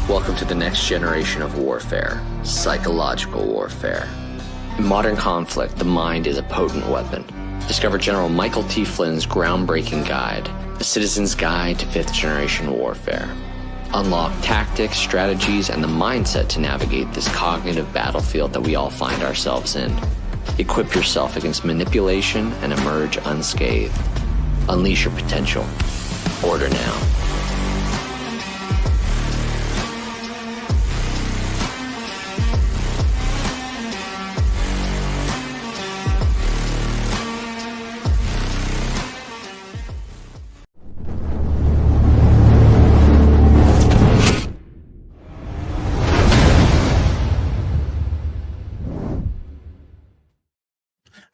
Welcome to the next generation of warfare, psychological warfare. In modern conflict, the mind is a potent weapon. Discover General Michael T. Flynn's groundbreaking guide, The Citizen's Guide to Fifth Generation Warfare. Unlock tactics, strategies, and the mindset to navigate this cognitive battlefield that we all find ourselves in. Equip yourself against manipulation and emerge unscathed. Unleash your potential. Order now.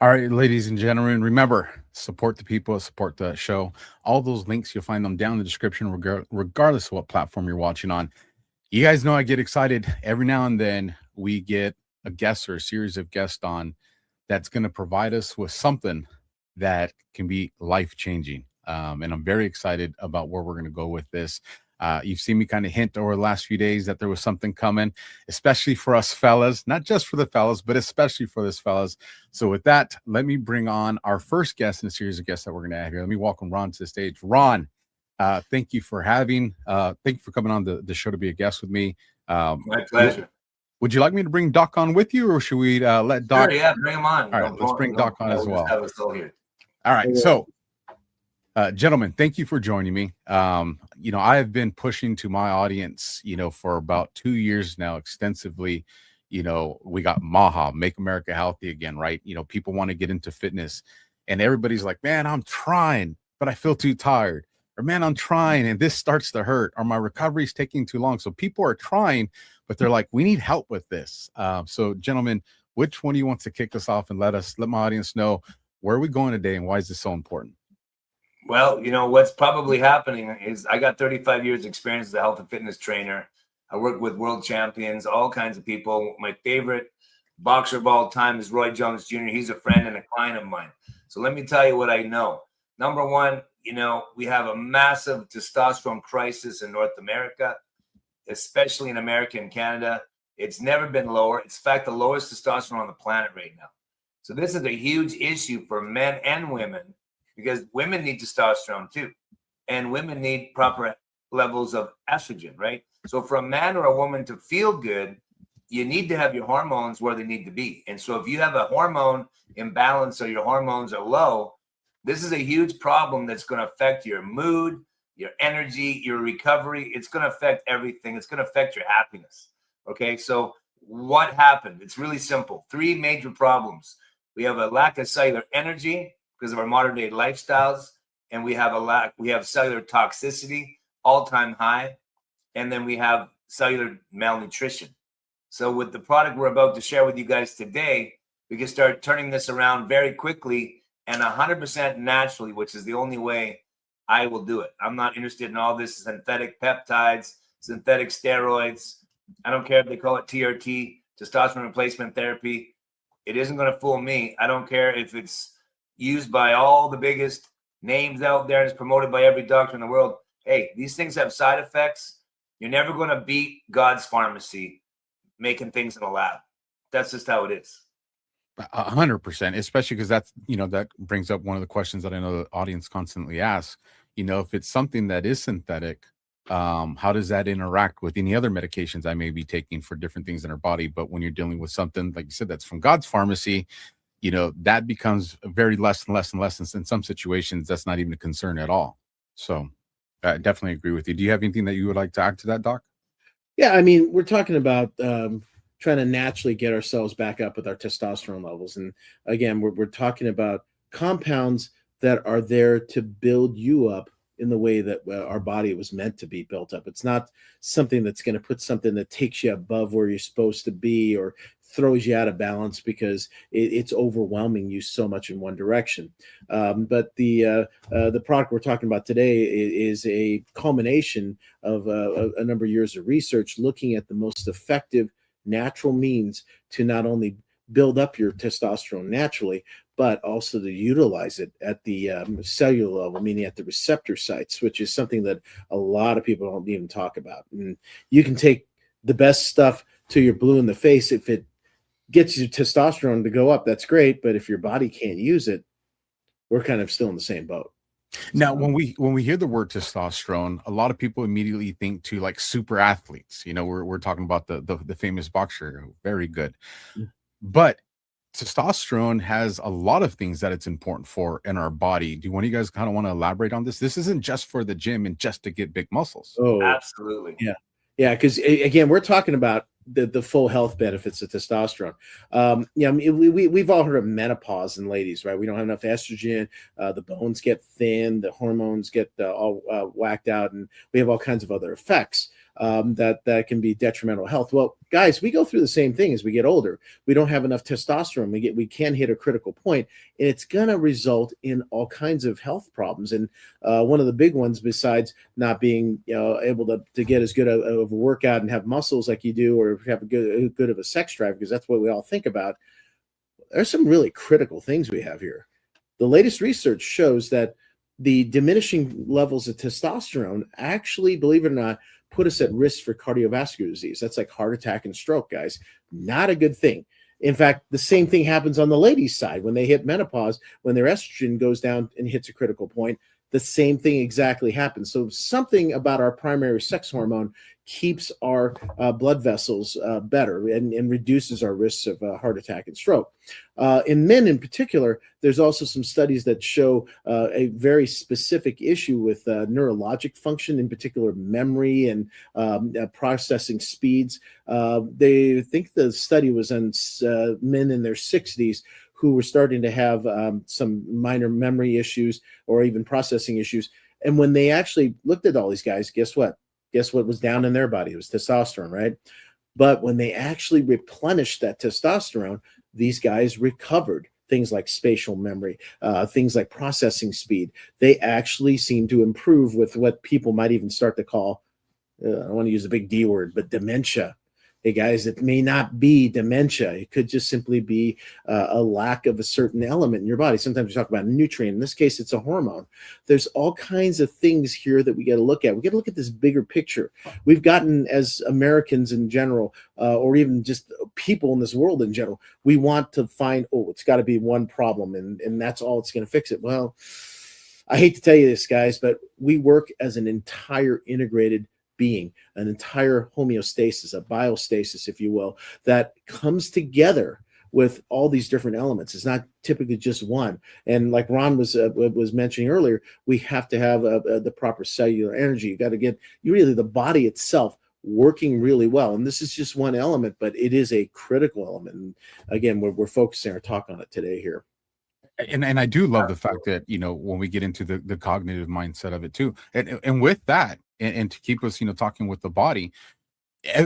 All right, ladies and gentlemen, remember, support the people, support the show. All those links, you'll find them down in the description, regardless of what platform you're watching on. You guys know I get excited. Every now and then we get a guest or a series of guests on that's going to provide us with something that can be life-changing. And I'm very excited about where we're going to go with this. You've seen me kind of hint over the last few days that there was something coming, especially for us fellas, not just for the fellas, but especially for this fellas. So with that, let me bring on our first guest in a series of guests that we're going to have here. Let me welcome Ron to the stage. Ron, thank you for coming on the show to be a guest with me. My pleasure. Would you like me to bring Doc on with you, or should we let Doc? Sure, yeah, bring him on. All right, let's bring Doc on as well. All right, so gentlemen, thank you for joining me. I have been pushing to my audience, for about 2 years now extensively. We got MAHA, Make America Healthy Again, right? People want to get into fitness, and everybody's like, man, I'm trying, but I feel too tired. Or, man, I'm trying and this starts to hurt, or my recovery is taking too long. So people are trying, but they're like, we need help with this. So gentlemen, which one of you wants to kick us off and let my audience know where are we going today and why is this so important? Well, what's probably happening is I got 35 years experience as a health and fitness trainer. I work with world champions, all kinds of people. My favorite boxer of all time is Roy Jones Jr. He's a friend and a client of mine. So let me tell you what I know. Number one, we have a massive testosterone crisis in North America, especially in America and Canada. It's never been lower. It's in fact the lowest testosterone on the planet right now. So this is a huge issue for men and women, because women need testosterone too, and women need proper levels of estrogen, right? So for a man or a woman to feel good, you need to have your hormones where they need to be. And so if you have a hormone imbalance or your hormones are low, this is a huge problem that's going to affect your mood, your energy, your recovery. It's going to affect everything. It's going to affect your happiness. Okay, so what happened? It's really simple. 3 major problems. We have a lack of cellular energy because of our modern day lifestyles, and we have cellular toxicity, all-time high, and then we have cellular malnutrition. So with the product we're about to share with you guys today, we can start turning this around very quickly and 100% naturally, which is the only way I will do it. I'm not interested in all this synthetic peptides, synthetic steroids. I don't care if they call it TRT, testosterone replacement therapy. It isn't going to fool me. I don't care if it's used by all the biggest names out there and is promoted by every doctor in the world. Hey, these things have side effects. You're never going to beat God's pharmacy making things in a lab. That's just how it is. 100%, especially because that's, that brings up one of the questions that I know the audience constantly asks. If it's something that is synthetic, how does that interact with any other medications I may be taking for different things in our body? But when you're dealing with something, like you said, that's from God's pharmacy, that becomes very less and less and less. And in some situations, that's not even a concern at all. So I definitely agree with you. Do you have anything that you would like to add to that, Doc? Yeah, I mean, we're talking about trying to naturally get ourselves back up with our testosterone levels. And again, we're talking about compounds that are there to build you up in the way that our body was meant to be built up. It's not something that's going to put something that takes you above where you're supposed to be or throws you out of balance because it's overwhelming you so much in one direction. But the product we're talking about today is a culmination of a number of years of research looking at the most effective natural means to not only build up your testosterone naturally, but also to utilize it at the cellular level, meaning at the receptor sites, which is something that a lot of people don't even talk about. And you can take the best stuff till you're blue in the face. If it gets your testosterone to go up, that's great. But if your body can't use it, we're kind of still in the same boat. Now, when we hear the word testosterone, a lot of people immediately think to like super athletes. You know, we're talking about the famous boxer, very good. But testosterone has a lot of things that it's important for in our body. Do one of you guys kind of want to elaborate on this? This isn't just for the gym and just to get big muscles. Oh, Absolutely. yeah. Yeah, because again, we're talking about the full health benefits of testosterone. Yeah, I mean, we've all heard of menopause in ladies, right? We don't have enough estrogen. The bones get thin, the hormones get all whacked out, and we have all kinds of other effects that can be detrimental to health. Well, guys, we go through the same thing as we get older. We don't have enough testosterone. We can hit a critical point, and it's going to result in all kinds of health problems. And one of the big ones, besides not being able to get as good of a workout and have muscles like you do, or have a good of a sex drive, because that's what we all think about, there's some really critical things we have here. The latest research shows that the diminishing levels of testosterone actually, believe it or not, put us at risk for cardiovascular disease. That's like heart attack and stroke, guys. Not a good thing. In fact, the same thing happens on the ladies' side when they hit menopause, when their estrogen goes down and hits a critical point. The same thing exactly happens. So something about our primary sex hormone keeps our blood vessels better and reduces our risks of heart attack and stroke. In men in particular, there's also some studies that show a very specific issue with neurologic function, in particular memory and processing speeds. They think the study was on men in their 60s who were starting to have some minor memory issues or even processing issues. And when they actually looked at all these guys, guess what? Guess what was down in their body? It was testosterone, right? But when they actually replenished that testosterone, these guys recovered things like spatial memory, things like processing speed. They actually seem to improve with what people might even start to call, I don't want to use a big D word, but dementia. Hey guys, it may not be dementia. It could just simply be a lack of a certain element in your body. Sometimes we talk about a nutrient. In this case, it's a hormone. There's all kinds of things here that we got to look at. We got to look at this bigger picture. We've gotten, as Americans in general, or even just people in this world in general, we want to find, it's got to be one problem, and that's all it's going to fix it. Well, I hate to tell you this, guys, but we work as an entire integrated being, an entire homeostasis, a biostasis, if you will, that comes together with all these different elements. It's not typically just one. And like Ron was mentioning earlier, we have to have the proper cellular energy. You got to get really the body itself working really well. And this is just one element, but it is a critical element. And again, we're focusing our talk on it today here. And I do love the fact that, when we get into the cognitive mindset of it too, and with that, and to keep us, talking with the body,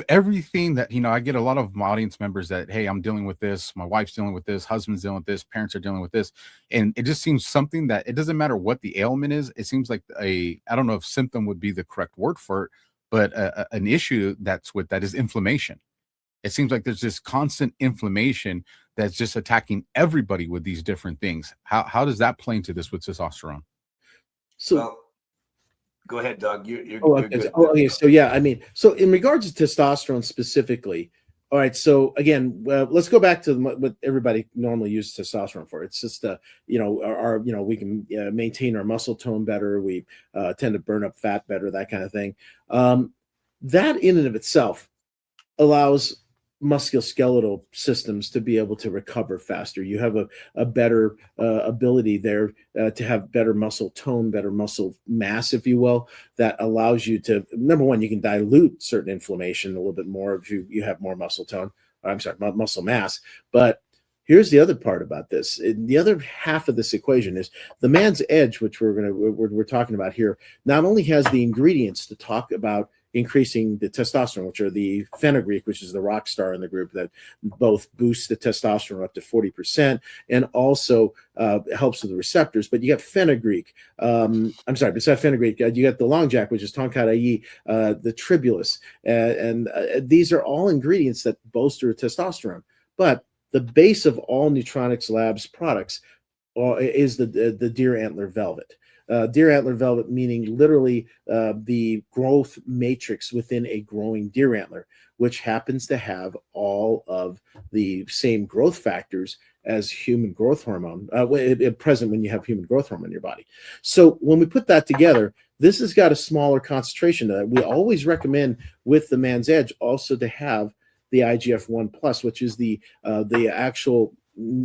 everything that, I get a lot of my audience members that, hey, I'm dealing with this, my wife's dealing with this, husband's dealing with this, parents are dealing with this. And it just seems something that it doesn't matter what the ailment is. It seems like I don't know if symptom would be the correct word for it, but an issue that is inflammation. It seems like there's this constant inflammation that's just attacking everybody with these different things. How does that play into this with testosterone? So, go ahead, Doug. You're okay. good. Okay. So yeah, so in regards to testosterone specifically, all right. So again, let's go back to what everybody normally uses testosterone for. It's just we can maintain our muscle tone better. We tend to burn up fat better, that kind of thing. That in and of itself allows musculoskeletal systems to be able to recover faster. You have a better ability there to have better muscle tone, better muscle mass, if you will, that allows you to, number one, you can dilute certain inflammation a little bit more if you have more muscle tone. Muscle mass. But here's the other part about this. The other half of this equation is the man's edge, which we're talking about here, not only has the ingredients to talk about increasing the testosterone, which are the fenugreek, which is the rock star in the group that both boosts the testosterone up to 40% and also helps with the receptors. But you got fenugreek. Besides fenugreek, you got the long jack, which is tonkat, the tribulus. And these are all ingredients that bolster testosterone. But the base of all Nutronics Labs products is the deer antler velvet. Deer antler velvet meaning literally the growth matrix within a growing deer antler, which happens to have all of the same growth factors as human growth hormone present when you have human growth hormone in your body. So when we put that together, this has got a smaller concentration to that. We always recommend with the Man's Edge also to have the IGF-1 Plus, which is the actual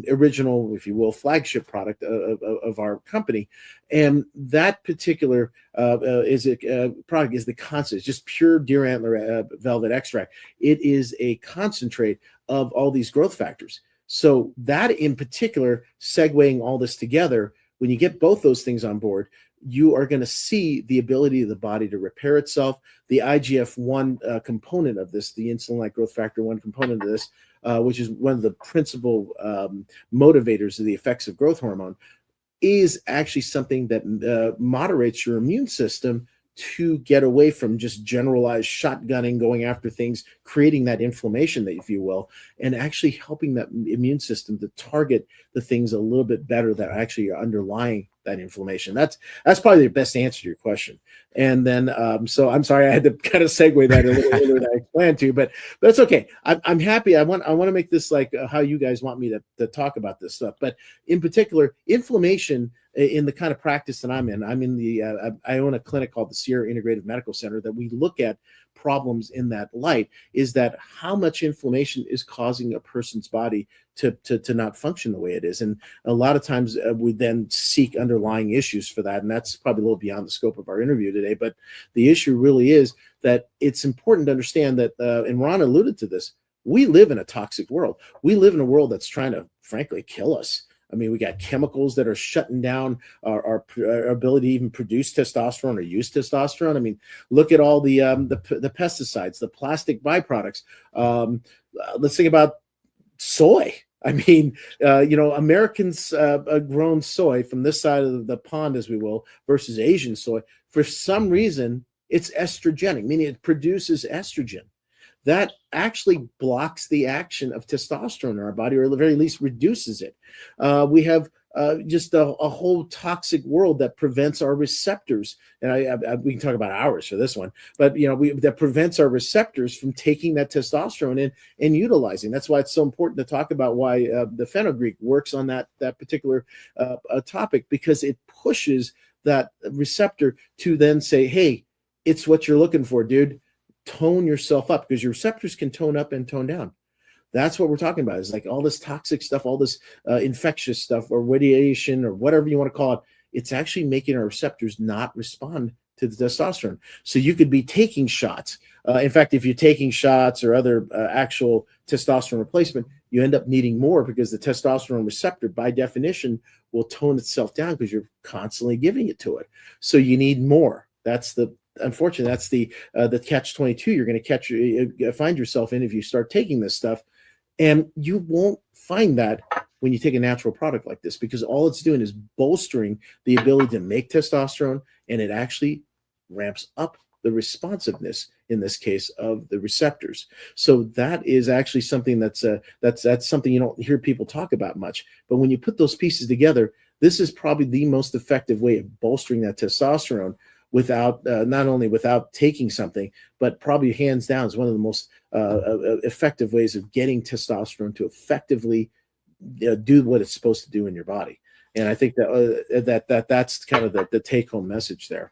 original, if you will, flagship product of our company. And that particular product is the concentrate. It's just pure deer antler velvet extract. It is a concentrate of all these growth factors. So that in particular, segueing all this together, when you get both those things on board, you are going to see the ability of the body to repair itself. The IGF-1 component of this, the insulin-like growth factor 1 component of this, which is one of the principal motivators of the effects of growth hormone, is actually something that moderates your immune system to get away from just generalized shotgunning, going after things, creating that inflammation, that, if you will, and actually helping that immune system to target the things a little bit better that actually are underlying that inflammation. That's probably the best answer to your question. And then, so I'm sorry I had to kind of segue that a little earlier than I planned to, but that's okay. I'm happy. I want to make this like how you guys want me to talk about this stuff. But in particular, inflammation in the kind of practice that I'm in the I own a clinic called the Sierra Integrative Medical Center that we look at problems in that light, is that how much inflammation is causing a person's body to not function the way it is. And a lot of times we then seek underlying issues for that. And that's probably a little beyond the scope of our interview today. But the issue really is that it's important to understand that, and Ron alluded to this, we live in a toxic world. We live in a world that's trying to, frankly, kill us. I mean, we got chemicals that are shutting down our ability to even produce testosterone or use testosterone. I mean, look at all the pesticides, the plastic byproducts. Let's think about soy. I mean, Americans grown soy from this side of the pond, as we will, versus Asian soy. For some reason, it's estrogenic, meaning it produces estrogen. That actually blocks the action of testosterone in our body, or at the very least reduces it. We have just a whole toxic world that prevents our receptors. And we can talk about hours for this one, but that prevents our receptors from taking that testosterone in and utilizing. That's why it's so important to talk about why the fenugreek works on that particular topic, because it pushes that receptor to then say, hey, it's what you're looking for, dude. Tone yourself up, because your receptors can tone up and tone down. That's what we're talking about. Is like all this toxic stuff, all this infectious stuff, or radiation, or whatever you want to call it. It's actually making our receptors not respond to the testosterone. So you could be taking shots. In fact, if you're taking shots or other actual testosterone replacement, you end up needing more, because the testosterone receptor, by definition, will tone itself down because you're constantly giving it to it. So you need more. Unfortunately, that's the catch-22 you're going to find yourself in if you start taking this stuff. And you won't find that when you take a natural product like this, because all it's doing is bolstering the ability to make testosterone, and it actually ramps up the responsiveness, in this case, of the receptors. So that is actually something that's something you don't hear people talk about much. But when you put those pieces together, this is probably the most effective way of bolstering that testosterone, without not only without taking something, but probably hands down is one of the most effective ways of getting testosterone to effectively do what it's supposed to do in your body. And I think that's kind of the take home message there.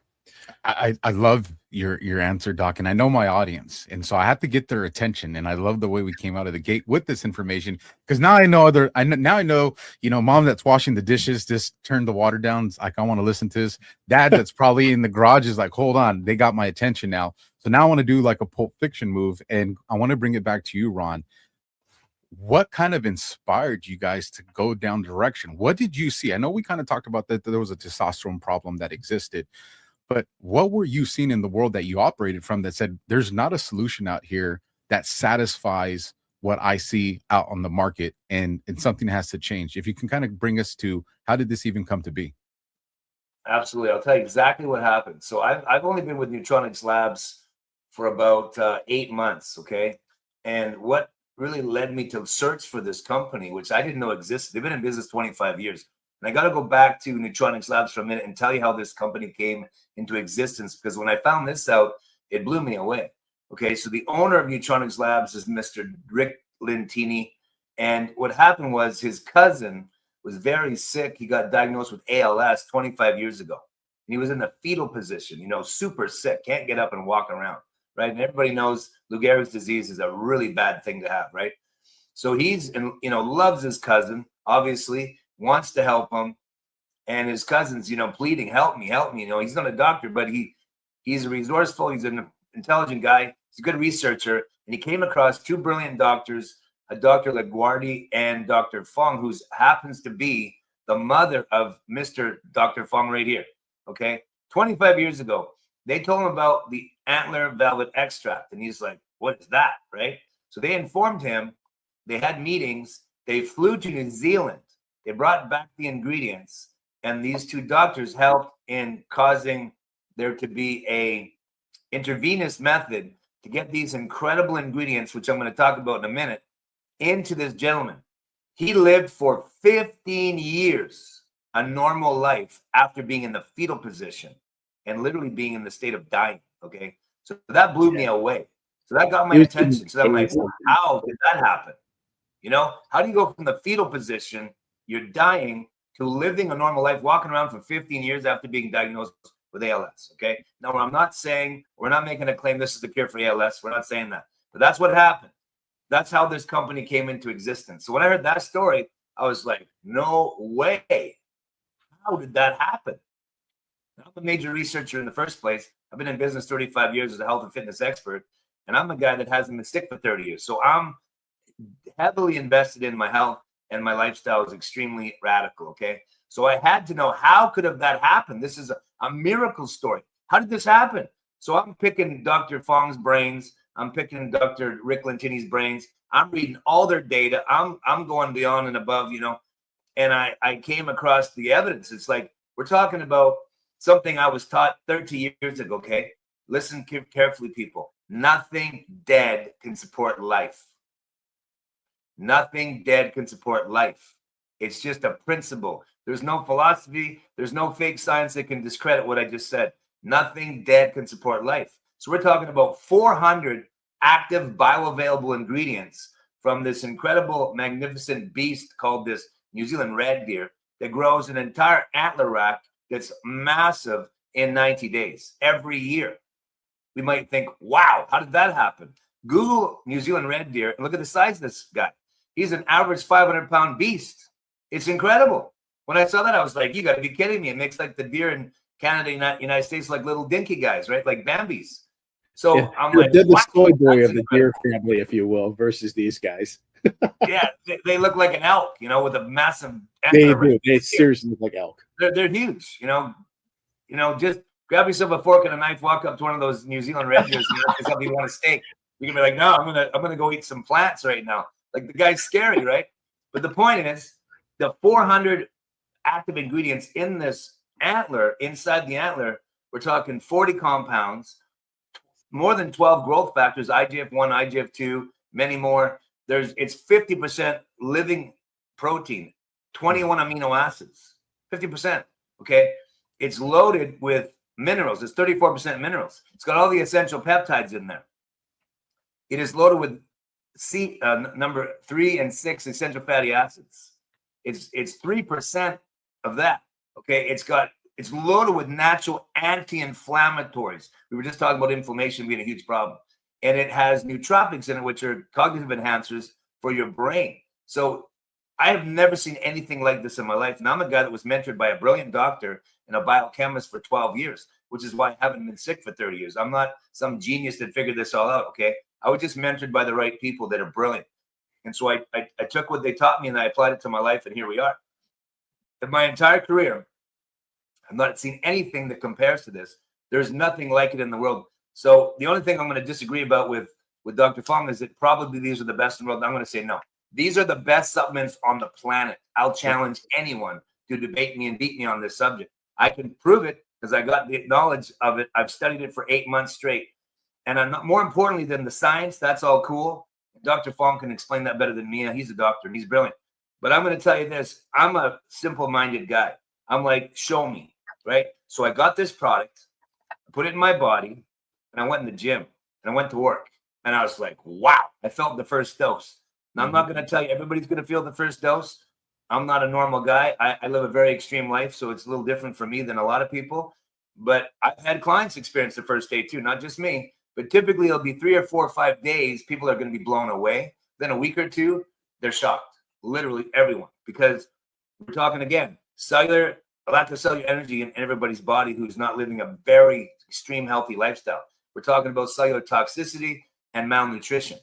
I love your answer, Doc, and I know my audience, and so I have to get their attention. And I love the way we came out of the gate with this information, because now I know mom that's washing the dishes just turned the water down. It's like, I want to listen to this. Dad that's probably in the garage is like, hold on, they got my attention now. So now I want to do like a Pulp Fiction move, and I want to bring it back to you, Ron. What kind of inspired you guys to go down direction? What did you see? I know we kind of talked about that there was a testosterone problem that existed. But what were you seeing in the world that you operated from that said, there's not a solution out here that satisfies what I see out on the market, and something has to change? If you can kind of bring us to, how did this even come to be? Absolutely. I'll tell you exactly what happened. So I've only been with Nutronics Labs for about 8 months. Okay. And what really led me to search for this company, which I didn't know existed. They've been in business 25 years. And I got to go back to Nutronics Labs for a minute and tell you how this company came into existence, because when I found this out, it blew me away. Okay, so the owner of Nutronics Labs is Mr. Rick Lentini. And what happened was his cousin was very sick. He got diagnosed with ALS 25 years ago. And he was in the fetal position, you know, super sick, can't get up and walk around, right? And everybody knows Lou Gehrig's disease is a really bad thing to have, right? So he's, you know, loves his cousin, obviously, wants to help him. And his cousin's, you know, pleading, help me, help me. You know, he's not a doctor, but he's resourceful. He's an intelligent guy. He's a good researcher. And he came across two brilliant doctors, a Dr. LaGuardia and Dr. Fong, who happens to be the mother of Mr. Dr. Fong right here. Okay. 25 years ago, they told him about the antler velvet extract. And he's like, what is that? Right. So they informed him. They had meetings. They flew to New Zealand. They brought back the ingredients. And these two doctors helped in causing there to be a intravenous method to get these incredible ingredients, which I'm going to talk about in a minute, into this gentleman. He lived for 15 years, a normal life, after being in the fetal position and literally being in the state of dying. Okay. So that blew me away. So that got my attention. So I'm like, how did that happen? You know, how do you go from the fetal position, you're dying, to living a normal life, walking around for 15 years after being diagnosed with ALS? Okay. Now, I'm not saying, we're not making a claim this is the cure for ALS. We're not saying that. But that's what happened. That's how this company came into existence. So when I heard that story, I was like, no way. How did that happen? I'm a major researcher in the first place. I've been in business 35 years as a health and fitness expert, and I'm a guy that hasn't been sick for 30 years. So I'm heavily invested in my health, and my lifestyle is extremely radical, okay? So I had to know, how could have that happened? This is a miracle story. How did this happen? So I'm picking Dr. Fong's brains. I'm picking Dr. Rick Lentini's brains. I'm reading all their data. I'm going beyond and above, you know, and I came across the evidence. It's like, we're talking about something I was taught 30 years ago, okay? Listen carefully, people. Nothing dead can support life. Nothing dead can support life. It's just a principle. There's no philosophy. There's no fake science that can discredit what I just said. Nothing dead can support life. So we're talking about 400 active bioavailable ingredients from this incredible, magnificent beast called this New Zealand red deer that grows an entire antler rack that's massive in 90 days every year. We might think, wow, how did that happen? Google New Zealand red deer and look at the size of this guy. He's an average 500-pound beast. It's incredible. When I saw that, I was like, you got to be kidding me. It makes like the deer in Canada, United States, like little dinky guys, right? Like Bambi's. So yeah, I'm like, they're the soy boy of the deer family, if you will, versus these guys. Yeah, they look like an elk, you know, with a massive. They do. They seriously look like elk. They're huge, you know. Just grab yourself a fork and a knife, walk up to one of those New Zealand red deers, and ask yourself if you want a steak. You can be like, no, I'm gonna go eat some plants right now. Like, the guy's scary, right? But the point is, the 400 active ingredients in this antler, inside the antler, we're talking 40 compounds, more than 12 growth factors, IGF-1, IGF-2, many more. It's 50% living protein, 21 amino acids, 50%. Okay. It's loaded with minerals. It's 34% minerals. It's got all the essential peptides in there. It is loaded with number 3 and 6 essential fatty acids. It's 3% of that. Okay. It's loaded with natural anti-inflammatories. We were just talking about inflammation being a huge problem. And it has nootropics in it, which are cognitive enhancers for your brain. So I have never seen anything like this in my life. And I'm a guy that was mentored by a brilliant doctor and a biochemist for 12 years, which is why I haven't been sick for 30 years. I'm not some genius that figured this all out, okay? I was just mentored by the right people that are brilliant. And so I took what they taught me and I applied it to my life, and here we are. In my entire career, I've not seen anything that compares to this. There's nothing like it in the world. So the only thing I'm going to disagree about with Dr. Fong is that probably these are the best in the world. I'm going to say no. These are the best supplements on the planet. I'll challenge anyone to debate me and beat me on this subject. I can prove it because I got the knowledge of it. I've studied it for 8 months straight. And I'm not, more importantly than the science, that's all cool. Dr. Fong can explain that better than me. He's a doctor and he's brilliant. But I'm going to tell you this. I'm a simple-minded guy. I'm like, show me, right? So I got this product, put it in my body, and I went in the gym, and I went to work. And I was like, wow, I felt the first dose. Now, I'm not going to tell you everybody's going to feel the first dose. I'm not a normal guy. I live a very extreme life, so it's a little different for me than a lot of people. But I've had clients experience the first day too, not just me. But typically, it'll be 3 or 4 or 5 days. People are going to be blown away. Then a week or two, they're shocked. Literally everyone, because we're talking again, cellular, lack of cellular energy in everybody's body who's not living a very extreme healthy lifestyle. We're talking about cellular toxicity and malnutrition.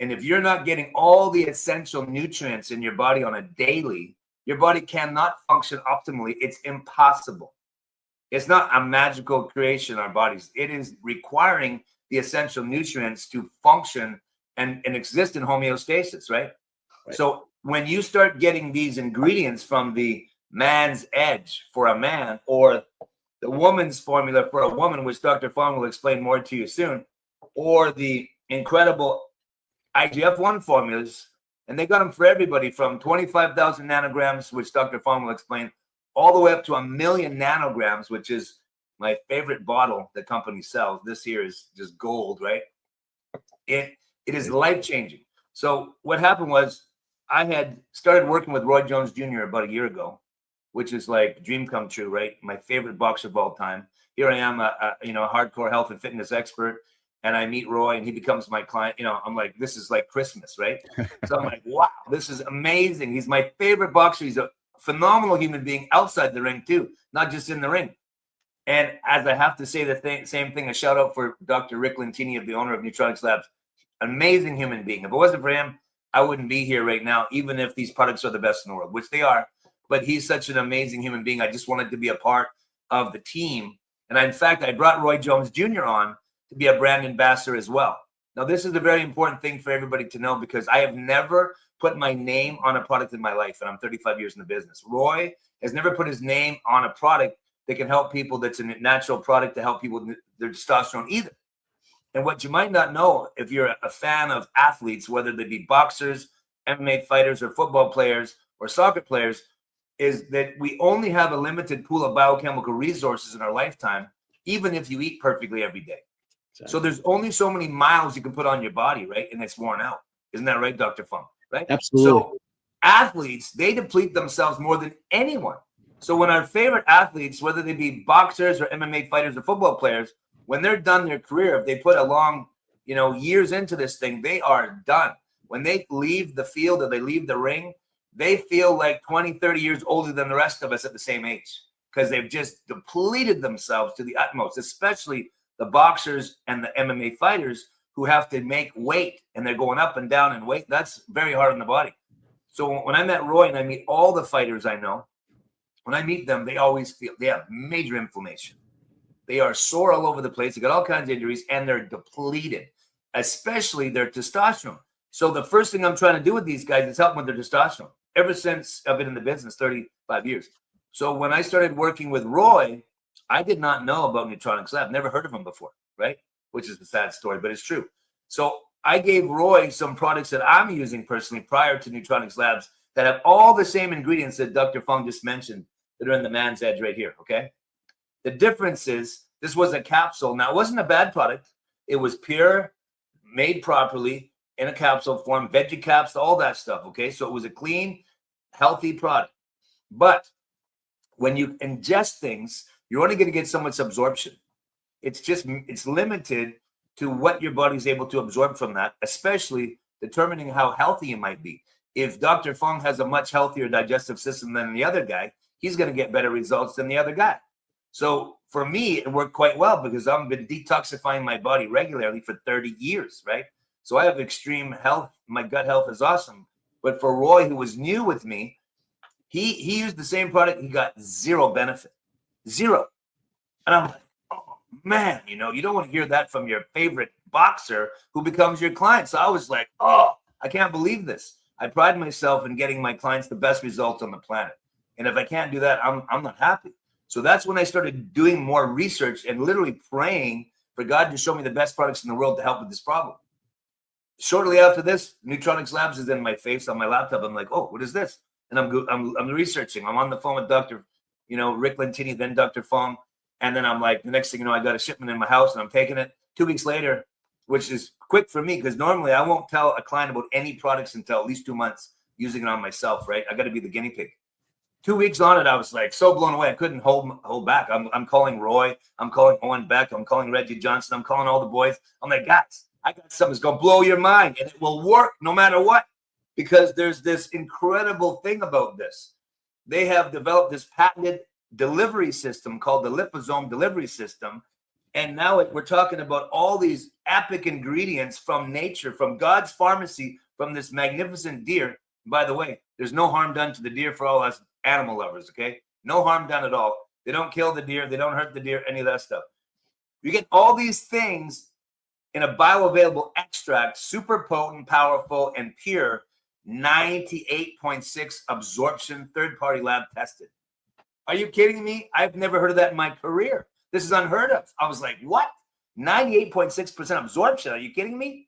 And if you're not getting all the essential nutrients in your body on a daily, your body cannot function optimally. It's impossible. It's not a magical creation in our bodies. It is requiring the essential nutrients to function and exist in homeostasis, right? So when you start getting these ingredients from the man's edge for a man, or the woman's formula for a woman, which Dr. Fong will explain more to you soon, or the incredible IGF-1 formulas, and they got them for everybody from 25,000 nanograms, which Dr. Fong will explain, all the way up to 1,000,000 nanograms, which is my favorite bottle the company sells. This here is just gold, right? It is life-changing. So what happened was I had started working with Roy Jones Jr. about a year ago, which is like dream come true, right? My favorite boxer of all time. Here I am, a hardcore health and fitness expert, and I meet Roy, and he becomes my client. I'm like, this is like Christmas, right? So I'm like, wow, this is amazing. He's my favorite boxer. He's a phenomenal human being outside the ring too, not just in the ring. And as I have to say the same thing, a shout out for Dr. Rick Lentini, the owner of Nutronics Labs, amazing human being. If it wasn't for him, I wouldn't be here right now, even if these products are the best in the world, which they are. But he's such an amazing human being. I just wanted to be a part of the team. And in fact, I brought Roy Jones Jr. on to be a brand ambassador as well. Now, this is a very important thing for everybody to know, because I have never put my name on a product in my life, and I'm 35 years in the business. Roy has never put his name on a product that can help people, that's a natural product to help people with their testosterone either. And what you might not know, if you're a fan of athletes, whether they be boxers, MMA fighters, or football players, or soccer players, is that we only have a limited pool of biochemical resources in our lifetime, even if you eat perfectly every day. Exactly. So there's only so many miles you can put on your body, right? And it's worn out. Isn't that right, Dr. Fong? Right? Absolutely. So athletes, they deplete themselves more than anyone. So when our favorite athletes, whether they be boxers or MMA fighters or football players, when they're done their career, if they put a long, years into this thing, they are done. When they leave the field or they leave the ring, they feel like 20, 30 years older than the rest of us at the same age, because they've just depleted themselves to the utmost, especially the boxers and the MMA fighters who have to make weight, and they're going up and down in weight. That's very hard on the body. So when I met Roy, and I meet all the fighters I know, when I meet them, they always feel they have major inflammation. They are sore all over the place. They got all kinds of injuries, and they're depleted, especially their testosterone. So the first thing I'm trying to do with these guys is help them with their testosterone. Ever since I've been in the business, 35 years. So when I started working with Roy, I did not know about Nutronics Labs. Never heard of him before, right? Which is a sad story, but it's true. So I gave Roy some products that I'm using personally prior to Nutronics Labs that have all the same ingredients that Dr. Fong just mentioned that are in the man's edge right here, okay? The difference is this was a capsule. Now, it wasn't a bad product. It was pure, made properly, in a capsule form, veggie caps, all that stuff, okay? So it was a clean, healthy product. But when you ingest things, you're only going to get so much absorption. It's limited to what your body's able to absorb from that, especially determining how healthy you might be. If Dr. Fong has a much healthier digestive system than the other guy, he's going to get better results than the other guy. So for me, it worked quite well because I've been detoxifying my body regularly for 30 years, right? So I have extreme health. My gut health is awesome. But for Roy, who was new with me, he used the same product. He got zero benefit. Zero. And I'm like, oh, man, you don't want to hear that from your favorite boxer who becomes your client. So I was like, oh, I can't believe this. I pride myself in getting my clients the best results on the planet. And if I can't do that, I'm not happy. So that's when I started doing more research and literally praying for God to show me the best products in the world to help with this problem. Shortly after this, Nutronics Labs is in my face on my laptop. I'm like, oh, what is this? and I'm researching. I'm on the phone with Dr. Rick Lentini, then Dr. Fong. And then I'm like, the next thing you know, I got a shipment in my house and I'm taking it 2 weeks later, which is quick for me because normally I won't tell a client about any products until at least 2 months using it on myself, right? I got to be the guinea pig. 2 weeks on it, I was like so blown away. I couldn't hold back. I'm calling Roy. I'm calling Owen Beck. I'm calling Reggie Johnson. I'm calling all the boys. I'm like, guys, I got something that's going to blow your mind and it will work no matter what, because there's this incredible thing about this. They have developed this patented delivery system called the liposome delivery system. And now we're talking about all these epic ingredients from nature, from God's pharmacy, from this magnificent deer. By the way, there's no harm done to the deer for all us animal lovers, okay? No harm done at all. They don't kill the deer. They don't hurt the deer, any of that stuff. You get all these things in a bioavailable extract, super potent, powerful, and pure, 98.6 absorption, third-party lab tested. Are you kidding me? I've never heard of that in my career. This is unheard of. I was like, what? 98.6% absorption. Are you kidding me?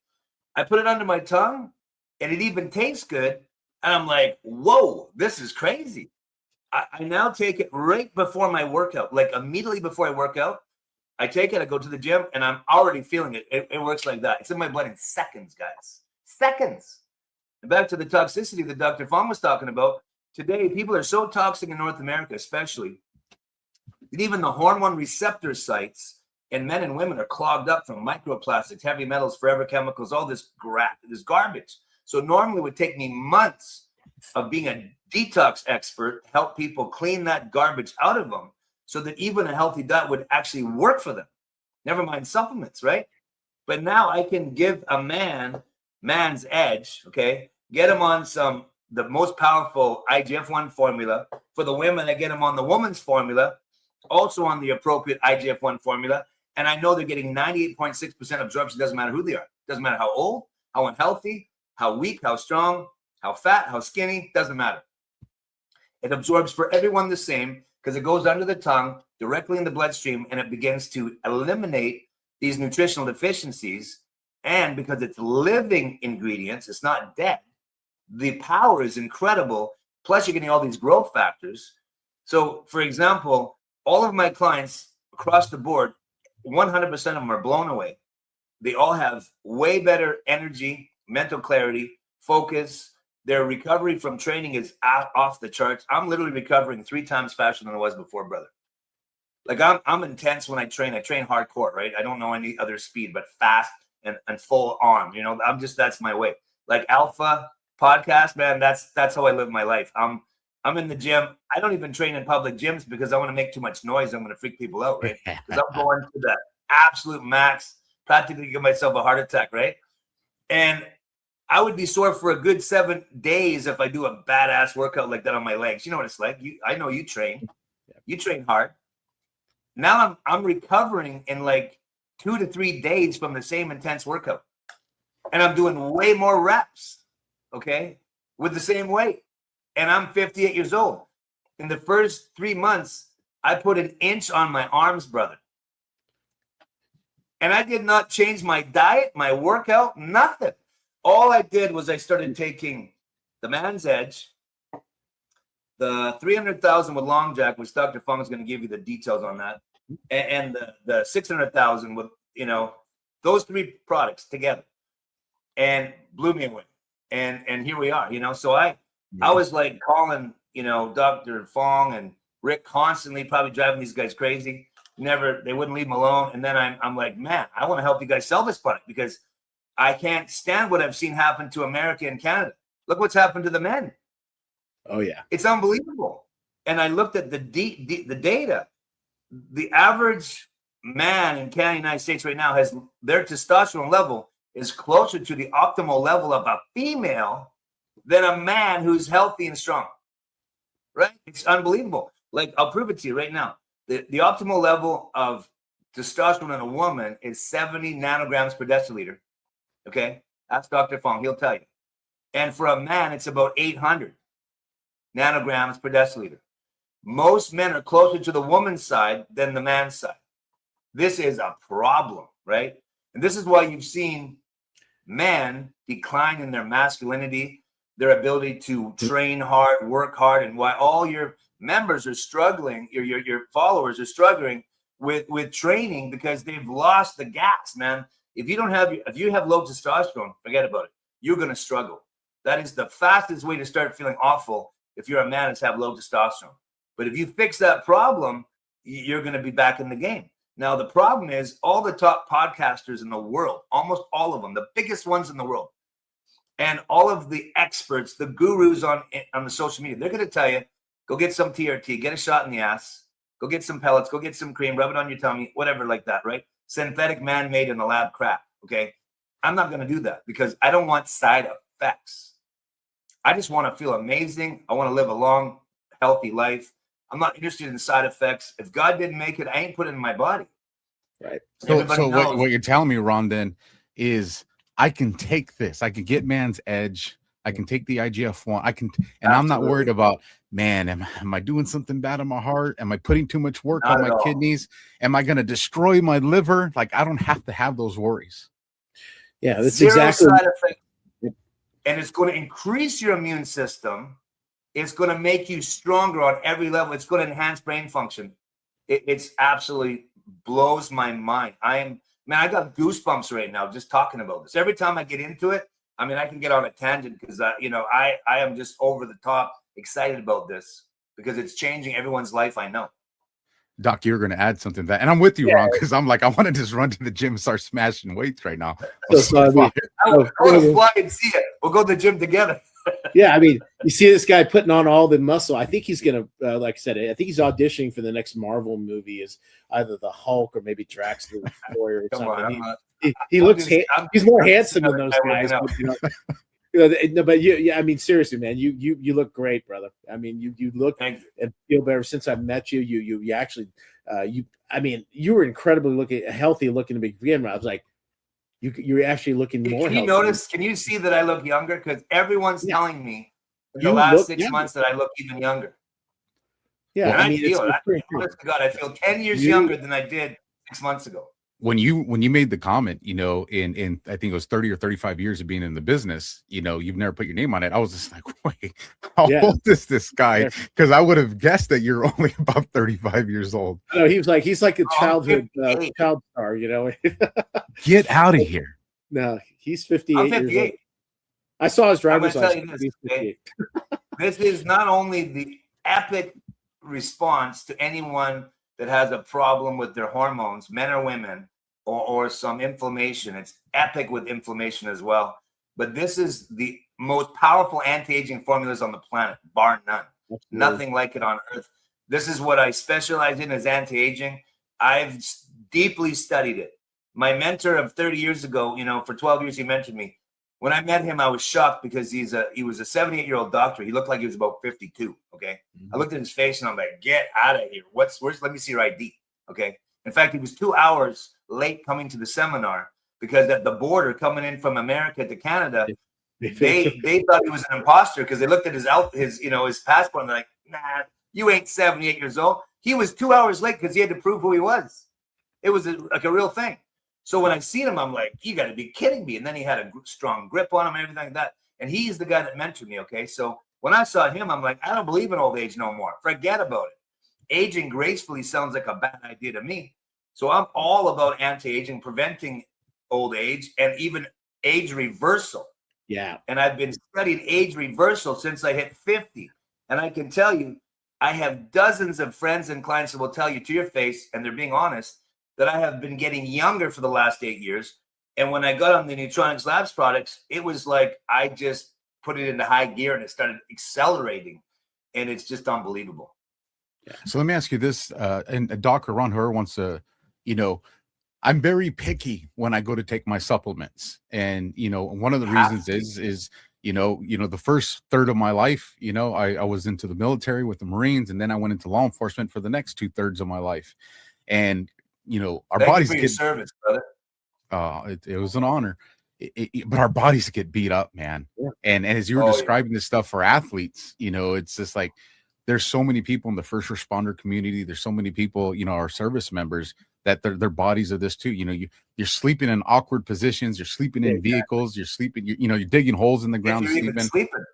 I put it under my tongue and it even tastes good. And I'm like, whoa, this is crazy. I now take it right before my workout, like immediately before I work out. I take it, I go to the gym, and I'm already feeling it. It works like that. It's in my blood in seconds, guys. Seconds. And back to the toxicity that Dr. Fong was talking about. Today, people are so toxic in North America, especially, that even the hormone receptor sites in men and women are clogged up from microplastics, heavy metals, forever chemicals, all this garbage. So normally it would take me months of being a detox expert to help people clean that garbage out of them so that even a healthy diet would actually work for them. Never mind supplements, right? But now I can give a man's edge, okay? Get him on the most powerful IGF-1 formula. For the women, I get them on the woman's formula, also on the appropriate IGF-1 formula. And I know they're getting 98.6% absorption. Doesn't matter who they are. Doesn't matter how old, how unhealthy, how weak, how strong, how fat, how skinny, doesn't matter. It absorbs for everyone the same because it goes under the tongue, directly in the bloodstream, and it begins to eliminate these nutritional deficiencies. And because it's living ingredients, it's not dead. The power is incredible. Plus, you're getting all these growth factors. So, for example, all of my clients across the board, 100% of them are blown away. They all have way better energy, mental clarity, focus. Their recovery from training is off the charts. I'm literally recovering 3 times faster than I was before, brother. Like I'm intense when I train. I train hardcore, right? I don't know any other speed, but fast and full on. That's my way. Like Alpha podcast, man, that's how I live my life. I'm in the gym. I don't even train in public gyms because I want to make too much noise. I'm going to freak people out, right? Because I'm going to the absolute max, practically give myself a heart attack, right? And I would be sore for a good 7 days if I do a badass workout like that on my legs. You know what it's like. I know you train. You train hard. Now I'm recovering in like 2 to 3 days from the same intense workout. And I'm doing way more reps, okay, with the same weight. And I'm 58 years old. In the first 3 months, I put an inch on my arms, brother. And I did not change my diet, my workout, nothing. All I did was I started taking the Man's Edge, the 300,000 with Long Jack, which Dr. Fong is going to give you the details on that, and the 600,000 with, those 3 products together, and blew me away. And here we are, So I was like calling, Dr. Fong and Rick constantly, probably driving these guys crazy. They wouldn't leave them alone. And then I'm like, man, I want to help you guys sell this product because I can't stand what I've seen happen to America and Canada. Look what's happened to the men. Oh, yeah. It's unbelievable. And I looked at the data. The average man in Canada, United States right now has their testosterone level is closer to the optimal level of a female than a man who's healthy and strong. Right? It's unbelievable. Like, I'll prove it to you right now. The optimal level of testosterone in a woman is 70 nanograms per deciliter. Okay, that's Dr. Fong. He'll tell you. And for a man, it's about 800 nanograms per deciliter. Most men are closer to the woman's side than the man's side. This is a problem, right? And this is why you've seen men decline in their masculinity. their ability to train hard, work hard, and why all your members are struggling, your followers are struggling with training because they've lost the gas, man. If you have low testosterone, forget about it. You're going to struggle. That is the fastest way to start feeling awful if you're a man is have low testosterone. But if you fix that problem, you're going to be back in the game. Now, the problem is all the top podcasters in the world, almost all of them, the biggest ones in the world, and all of the experts, the gurus on the social media, they're going to tell you, go get some TRT, get a shot in the ass, go get some pellets, go get some cream, rub it on your tummy, whatever like that, right? Synthetic, man-made in the lab crap, okay? I'm not going to do that because I don't want side effects. I just want to feel amazing. I want to live a long, healthy life. I'm not interested in side effects. If God didn't make it, I ain't put it in my body. Right. So what you're telling me, Ron, then is I can take this. I can get man's edge. I can take the IGF-1. I can, and I'm not worried about, man, am I doing something bad on my heart? Am I putting too much work on my kidneys? Am I going to destroy my liver? Like, I don't have to have those worries. Yeah, that's Zero exactly. Side effect. And it's going to increase your immune system. It's going to make you stronger on every level. It's going to enhance brain function. It's absolutely blows my mind. I got goosebumps right now just talking about this. Every time I get into it, I mean, I can get on a tangent because I am just over the top excited about this because it's changing everyone's life. I know. Doc, you're going to add something to that, and I'm with you, Ron, because I'm like, I want to just run to the gym and start smashing weights right now. I'll go to fly and see it. We'll go to the gym together. Yeah, I mean, you see this guy putting on all the muscle. I think he's gonna, like I said, I think he's auditioning for the next Marvel movie as either the Hulk or maybe Drax the Warrior or something. He looks, he's more handsome than those guys. But I mean, seriously, man, you look great, brother. I mean, you look and feel better since I met you. You actually, I mean, you were incredibly healthy looking to begin with. I was like, you're actually looking more. Can you notice? Can you see that I look younger? Because everyone's telling me in the last 6 months that I look even younger. Yeah, and I feel it. Honest to God, I feel 10 years younger than I did 6 months ago. When you made the comment, in I think it was 30 or 35 years of being in the business, you've never put your name on it. I was just like, wait, how old is this guy? Because I would have guessed that you're only about 35 years old. No, he's like a childhood child star, Get out of here. No, he's 58 I'm 58. years old. I saw his driver's license. This is not only the epic response to anyone that has a problem with their hormones, men or women, or some inflammation. It's epic with inflammation as well. But this is the most powerful anti-aging formulas on the planet, bar none. Absolutely. Nothing like it on earth. This is what I specialize in, is anti-aging. I've deeply studied it. My mentor of 30 years ago, for 12 years, he mentored me. When I met him, I was shocked because he was a 78-year-old doctor. He looked like he was about 52. Okay. I looked at his face and I'm like, get out of here. Let me see your ID. Okay. In fact, he was 2 hours late coming to the seminar because at the border coming in from America to Canada, they thought he was an imposter because they looked at his passport and they're like, nah, you ain't 78 years old. He was 2 hours late because he had to prove who he was. It was like a real thing. So when I seen him, I'm like, you got to be kidding me. And then he had a strong grip on him and everything like that. And he's the guy that mentored me. Okay. So when I saw him, I'm like, I don't believe in old age no more. Forget about it. Aging gracefully sounds like a bad idea to me. So I'm all about anti-aging, preventing old age, and even age reversal. Yeah. And I've been studying age reversal since I hit 50. And I can tell you, I have dozens of friends and clients that will tell you to your face, and they're being honest, that I have been getting younger for the last 8 years. And when I got on the Nutronics Labs products, it was like I just put it into high gear and it started accelerating. And it's just unbelievable. Yeah. So let me ask you this, and Doc or Ron, whoever wants to, I'm very picky when I go to take my supplements. And, one of the reasons is the first third of my life, I was into the military with the Marines, and then I went into law enforcement for the next 2/3 of my life. And, our bodies get service, brother. It was an honor, but our bodies get beat up, man. Yeah. And as you were describing this stuff for athletes, it's just like, there's so many people in the first responder community. There's so many people, our service members, that their bodies are this too. You're sleeping in awkward positions. You're sleeping in vehicles. You're sleeping, you're digging holes in the ground. You're even sleeping.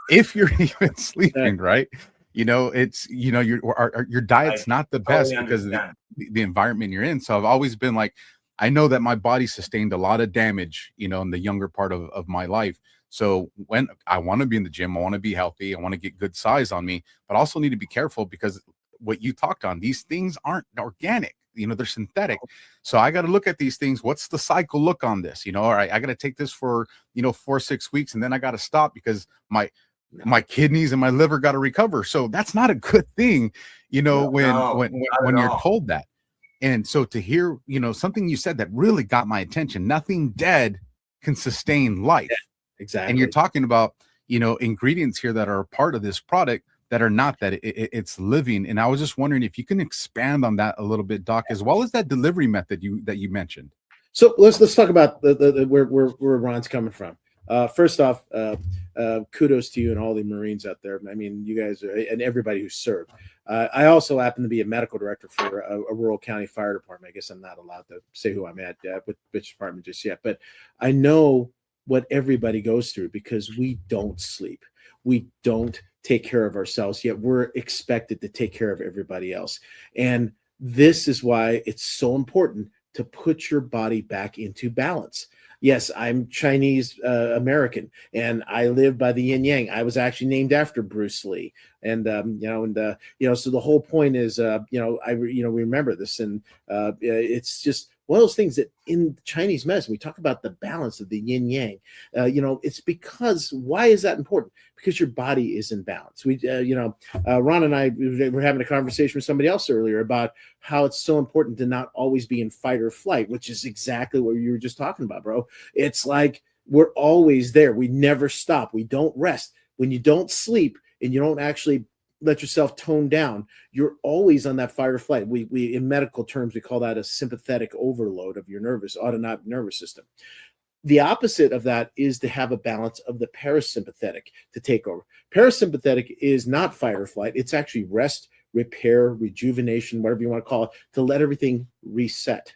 if you're even sleeping, right? It's your diet's not the best totally because of understand. the environment you're in. So I've always been like, I know that my body sustained a lot of damage, in the younger part of my life. So when I want to be in the gym, I want to be healthy, I want to get good size on me, but also need to be careful because what you talked on, these things aren't organic, they're synthetic. So I got to look at these things. What's the cycle look on this? All right, I got to take this for 4-6 weeks, and then I got to stop because my kidneys and my liver got to recover. So that's not a good thing, when you're told that. And so to hear, something you said that really got my attention, nothing dead can sustain life. Exactly. And you're talking about, ingredients here that are a part of this product that are not that it's living. And I was just wondering if you can expand on that a little bit, Doc, as well as that delivery method that you mentioned. So let's talk about the where Ron's coming from. First off, kudos to you and all the Marines out there. I mean, you guys and everybody who served. I also happen to be a medical director for a rural county fire department. I guess I'm not allowed to say who I'm at with which department just yet, but I know what everybody goes through because we don't sleep. We don't take care of ourselves, yet we're expected to take care of everybody else. And this is why it's so important to put your body back into balance. Yes, I'm Chinese American, and I live by the yin yang. I was actually named after Bruce Lee, and so the whole point is, we remember this, and it's just one of those things that in Chinese medicine we talk about the balance of the yin yang. It's because why is that important? Because your body is in balance. Ron and I were having a conversation with somebody else earlier about how it's so important to not always be in fight or flight, which is exactly what you were just talking about, bro. It's like we're always there. We never stop. We don't rest. When you don't sleep and you don't actually let yourself tone down, you're always on that fight or flight. We in medical terms, we call that a sympathetic overload of your autonomic nervous system. The opposite of that is to have a balance of the parasympathetic to take over. Parasympathetic is not fight or flight. It's actually rest, repair, rejuvenation, whatever you want to call it, to let everything reset.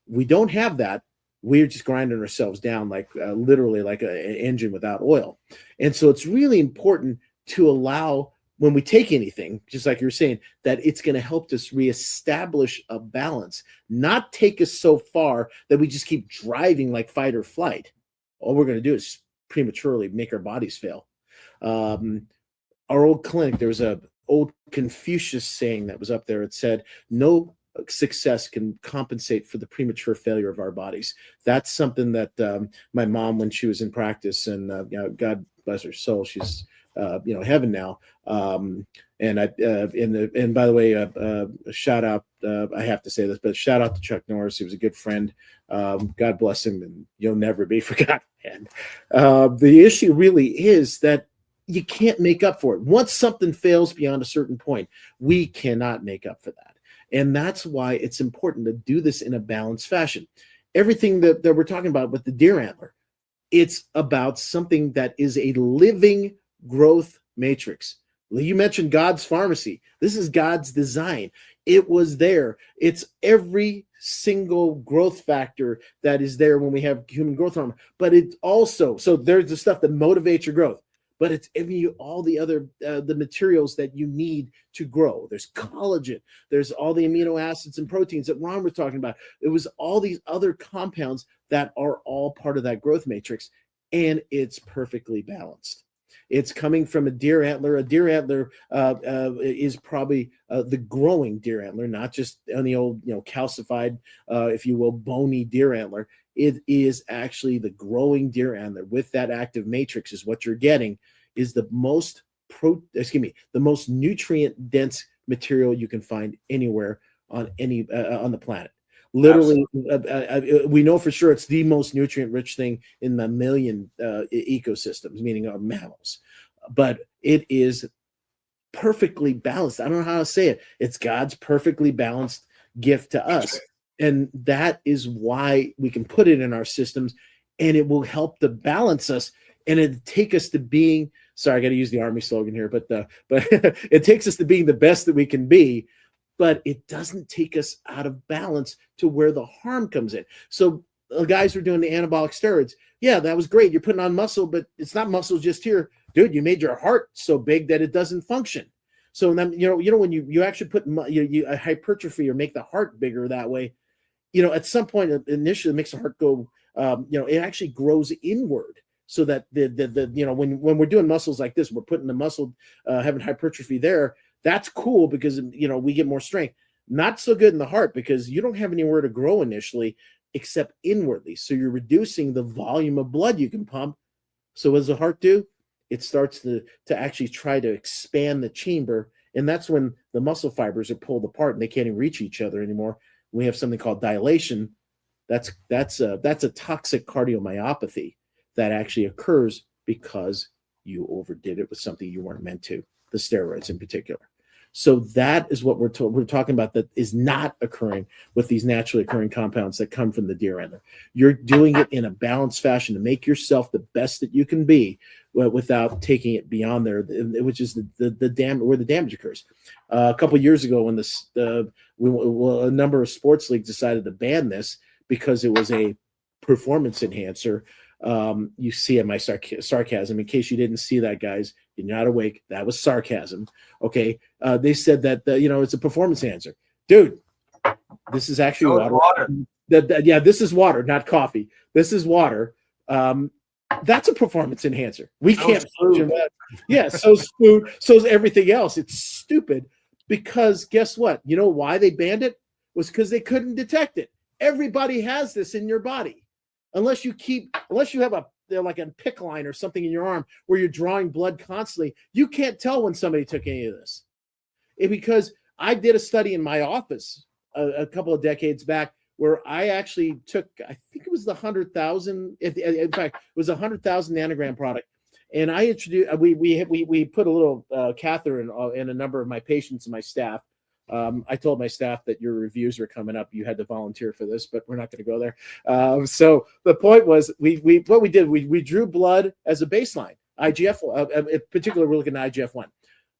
We don't have that. We're just grinding ourselves down like literally like an engine without oil. And so it's really important to allow, when we take anything, just like you were saying, that it's going to help us reestablish a balance, not take us so far that we just keep driving like fight or flight. All we're going to do is prematurely make our bodies fail. Our old clinic, there was a old Confucius saying that was up there. It said, no success can compensate for the premature failure of our bodies. That's something that my mom, when she was in practice, and God bless her soul, she's heaven now. And by the way, shout out, I have to say this, but shout out to Chuck Norris. He was a good friend. God bless him, and you'll never be forgotten. And the issue really is that you can't make up for it. Once something fails beyond a certain point, we cannot make up for that. And that's why it's important to do this in a balanced fashion. Everything that we're talking about with the deer antler, it's about something that is a living growth matrix. You mentioned God's pharmacy. This is God's design. It was there. It's every single growth factor that is there when we have human growth hormone. But it also, so there's the stuff that motivates your growth, but it's giving you all the other the materials that you need to grow. There's collagen. There's all the amino acids and proteins that Ron was talking about. It was all these other compounds that are all part of that growth matrix, and it's perfectly balanced. It's coming from a deer antler. A deer antler is probably the growing deer antler, not just on the old, calcified, if you will, bony deer antler. It is actually the growing deer antler with that active matrix is what you're getting is the most nutrient dense material you can find anywhere on on the planet. Literally, we know for sure it's the most nutrient rich thing in the million ecosystems, meaning our mammals, but it is perfectly balanced. I don't know how to say it. It's God's perfectly balanced gift to us. And that is why we can put it in our systems, and it will help to balance us. And it take us to being, sorry, I got to use the Army slogan here, but it takes us to being the best that we can be, but it doesn't take us out of balance to where the harm comes in. So guys who are doing the anabolic steroids, yeah, that was great. You're putting on muscle, but it's not muscle just here. dude, you made your heart so big that it doesn't function. So then, when you actually put a hypertrophy or make the heart bigger that way, at some point initially it makes the heart go, it actually grows inward. So that when we're doing muscles like this, we're putting the muscle, having hypertrophy there. That's cool because, we get more strength. Not so good in the heart because you don't have anywhere to grow initially except inwardly. So you're reducing the volume of blood you can pump. So what does the heart do? It starts to actually try to expand the chamber. And that's when the muscle fibers are pulled apart and they can't even reach each other anymore. We have something called dilation. That's a toxic cardiomyopathy that actually occurs because you overdid it with something you weren't meant to, the steroids in particular. So that is what we're talking about, that is not occurring with these naturally occurring compounds that come from the deer antler. You're doing it in a balanced fashion to make yourself the best that you can be without taking it beyond there, which is where the damage occurs. A couple of years ago, when a number of sports leagues decided to ban this because it was a performance enhancer. You see my sarcasm. In case you didn't see that, guys, you're not awake. That was sarcasm. Okay. They said that, it's a performance enhancer. Dude, this is actually water. This is water, not coffee. This is water. That's a performance enhancer. We can't function that. Yeah, so's food, so's everything else. It's stupid because guess what? You know why they banned it? Was because they couldn't detect it. Everybody has this in your body. Unless you have a PICC line or something in your arm where you're drawing blood constantly, you can't tell when somebody took any of this. Because I did a study in my office a couple of decades back where I actually took, I think it was the 100,000. In fact, it was a 100,000 nanogram product, and I introduced. We put a little catheter in a number of my patients and my staff. I told my staff that your reviews were coming up. You had to volunteer for this, but we're not going to go there. So the point was, we drew blood as a baseline, IGF, in particular, we're looking at IGF-1.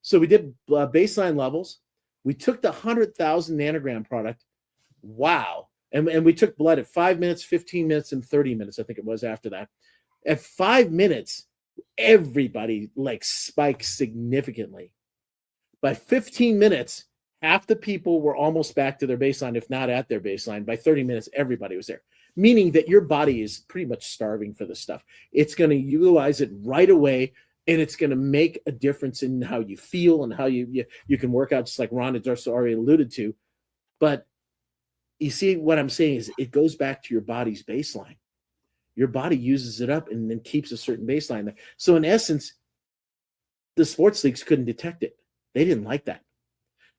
So we did baseline levels. We took the 100,000 nanogram product. Wow. And we took blood at 5 minutes, 15 minutes, and 30 minutes. I think it was after that. At 5 minutes, everybody spiked significantly. By 15 minutes, half the people were almost back to their baseline, if not at their baseline. By 30 minutes, everybody was there, meaning that your body is pretty much starving for this stuff. It's going to utilize it right away, and it's going to make a difference in how you feel and how you can work out, just like Ron had just already alluded to. But you see, what I'm saying is it goes back to your body's baseline. Your body uses it up and then keeps a certain baseline there. So in essence, the sports leagues couldn't detect it. They didn't like that.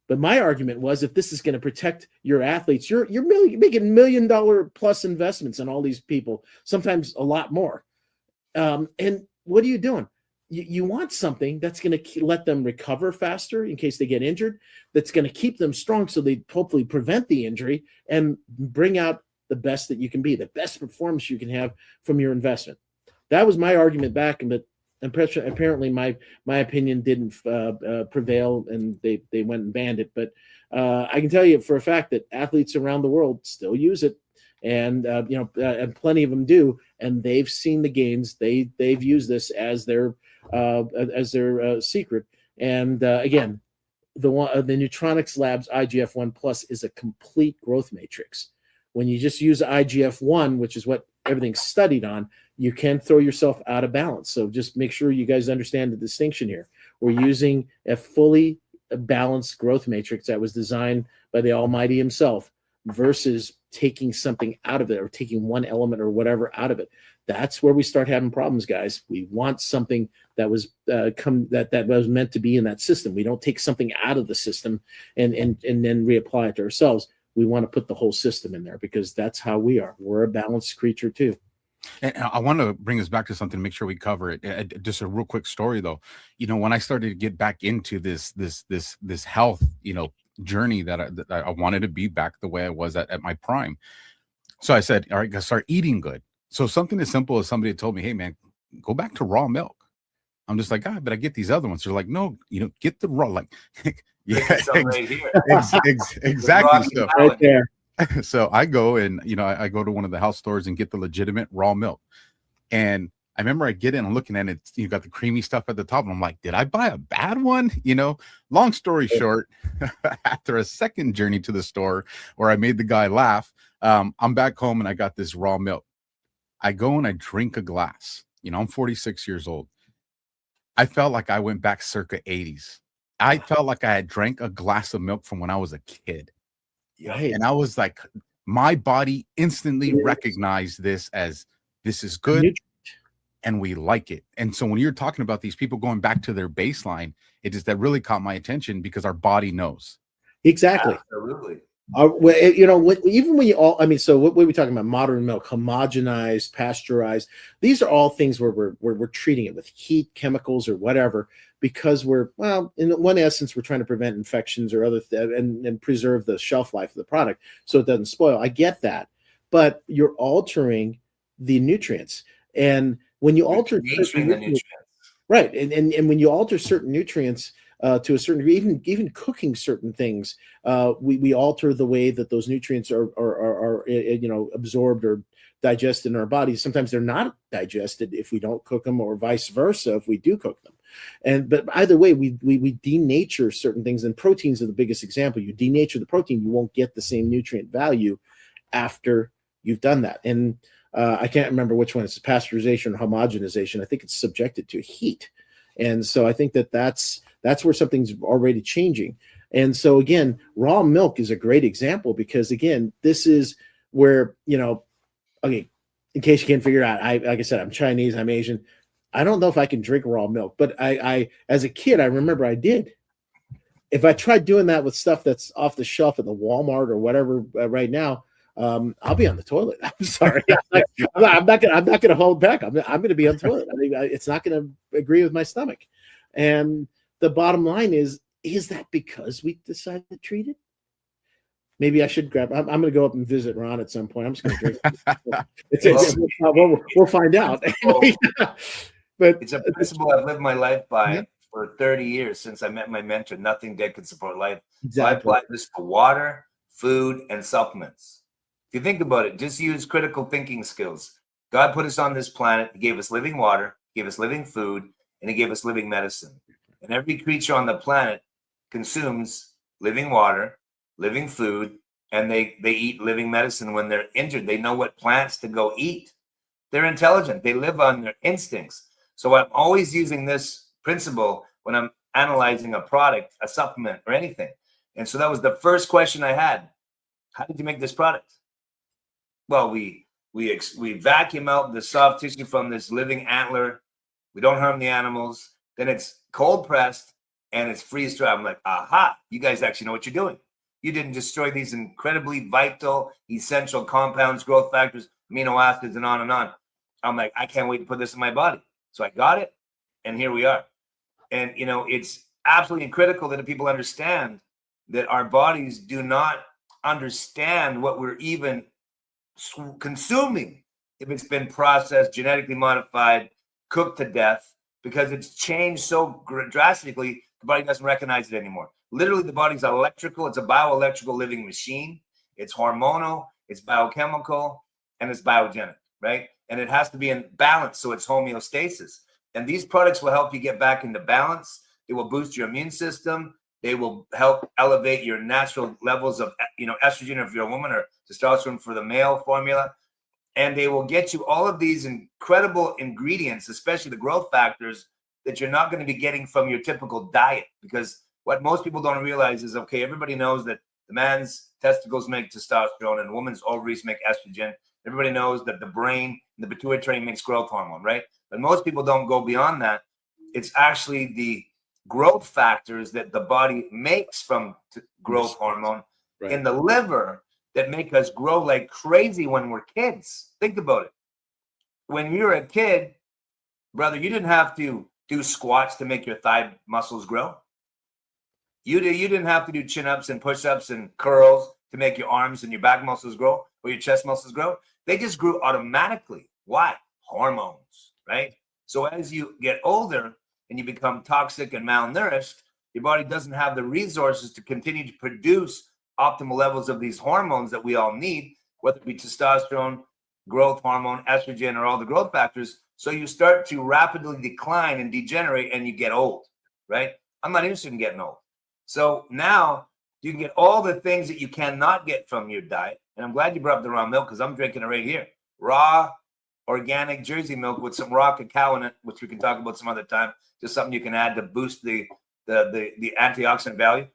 But my argument was, if this is going to protect your athletes, you're making $1 million plus investments in all these people, sometimes a lot more. And what are you doing? You want something that's going to let them recover faster in case they get injured, that's going to keep them strong so they hopefully prevent the injury and bring out the best that you can be, the best performance you can have from your investment. That was my argument back, but apparently my opinion didn't prevail, and they went and banned it. But I can tell you for a fact that athletes around the world still use it, and and plenty of them do, and they've seen the gains. They've used this as their secret. And again, the Nutronics Labs IGF-1 Plus is a complete growth matrix. When you just use IGF-1, which is what everything's studied on, you can throw yourself out of balance. So just make sure you guys understand the distinction here. We're using a fully balanced growth matrix that was designed by the Almighty himself versus taking something out of it or taking one element or whatever out of it. That's where we start having problems, guys. We want something that was that was meant to be in that system. We don't take something out of the system and then reapply it to ourselves. We want to put the whole system in there because that's how we are. We're a balanced creature too. And I want to bring us back to something to make sure we cover it. Just a real quick story though. When I started to get back into this health, journey that I wanted to be back the way I was at my prime. So I said, all right, gotta start eating good. So something as simple as somebody told me, hey man, go back to raw milk. I'm just like, but I get these other ones. They're like, no, get the raw, yeah, exactly. So right there. So I go and I go to one of the health stores and get the legitimate raw milk. And I remember I get in and looking at it, you got the creamy stuff at the top, and I'm like, did I buy a bad one? You know, long story short, after a second journey to the store where I made the guy laugh, I'm back home and I got this raw milk. I go and I drink a glass. You know, I'm 46 years old. I felt like I went back circa 80s. I felt like I had drank a glass of milk from when I was a kid. Right. And I was like, my body instantly recognized this as this is good and we like it. And so when you're talking about these people going back to their baseline, it is that really caught my attention because our body knows. Exactly. Absolutely. You know, even when you all, I mean, so what are we talking about? Modern milk, homogenized, pasteurized. These are all things where we're treating it with heat, chemicals, or whatever, because well, in one essence, we're trying to prevent infections or other and preserve the shelf life of the product so it doesn't spoil. I get that, but you're altering the nutrients, and when you alter certain nutrients, right, and when you alter certain nutrients. To a certain degree, even cooking certain things, we alter the way that those nutrients are absorbed or digested in our bodies. Sometimes they're not digested if we don't cook them, or vice versa if we do cook them. But either way, we denature certain things, and proteins are the biggest example. You denature the protein, you won't get the same nutrient value after you've done that. And I can't remember which one. It's pasteurization or homogenization. I think it's subjected to heat, and so I think that's where something's already changing. And so again, raw milk is a great example because again, this is where, okay, in case you can't figure out, like I said, I'm Chinese, I'm Asian. I don't know if I can drink raw milk, but I as a kid, I remember I did. If I tried doing that with stuff that's off the shelf at the Walmart or whatever right now, I'll be on the toilet. I'm sorry. I'm not gonna hold back. I'm gonna be on the toilet. I mean, it's not gonna agree with my stomach. And the bottom line is that because we decided to treat it? Maybe I should grab. I'm going to go up and visit Ron at some point. I'm just going to drink. We'll find out. But it's a principle I've lived my life by for 30 years since I met my mentor. Nothing dead can support life. Exactly. So I apply this to water, food, and supplements. If you think about it, just use critical thinking skills. God put us on this planet. He gave us living water, gave us living food, and he gave us living medicine. And every creature on the planet consumes living water, living food, and they eat living medicine when they're injured. They know what plants to go eat. They're intelligent. They live on their instincts. So I'm always using this principle when I'm analyzing a product, a supplement, or anything. And so that was the first question I had. How did you make this product? Well, we vacuum out the soft tissue from this living antler. We don't harm the animals. Then it's cold pressed and it's freeze dried. I'm like, aha, you guys actually know what you're doing. You didn't destroy these incredibly vital, essential compounds, growth factors, amino acids, and on and on. I'm like, I can't wait to put this in my body. So I got it, and here we are. And, it's absolutely critical that people understand that our bodies do not understand what we're even consuming if it's been processed, genetically modified, cooked to death, because it's changed so drastically, the body doesn't recognize it anymore. Literally, the body's electrical. It's a bioelectrical living machine. It's hormonal, it's biochemical, and it's biogenic, right? And it has to be in balance, so it's homeostasis. And these products will help you get back into balance. They will boost your immune system. They will help elevate your natural levels of, estrogen if you're a woman, or testosterone for the male formula. And they will get you all of these incredible ingredients, especially the growth factors, that you're not going to be getting from your typical diet. Because what most people don't realize is, okay, everybody knows that the man's testicles make testosterone and the woman's ovaries make estrogen. Everybody knows that the brain, the pituitary makes growth hormone, right? But most people don't go beyond that. It's actually the growth factors that the body makes from growth hormone in the liver that make us grow like crazy when we're kids. Think about it. When you're a kid, brother, you didn't have to do squats to make your thigh muscles grow. You didn't have to do chin-ups and push-ups and curls to make your arms and your back muscles grow or your chest muscles grow. They just grew automatically. Why? Hormones, right? So as you get older and you become toxic and malnourished, your body doesn't have the resources to continue to produce optimal levels of these hormones that we all need, whether it be testosterone, growth hormone, estrogen, or all the growth factors. So you start to rapidly decline and degenerate, and you get old, right? I'm not interested in getting old. So now you can get all the things that you cannot get from your diet. And I'm glad you brought up the raw milk, because I'm drinking it right here. Raw, organic Jersey milk with some raw cacao in it, which we can talk about some other time. Just something you can add to boost the antioxidant value.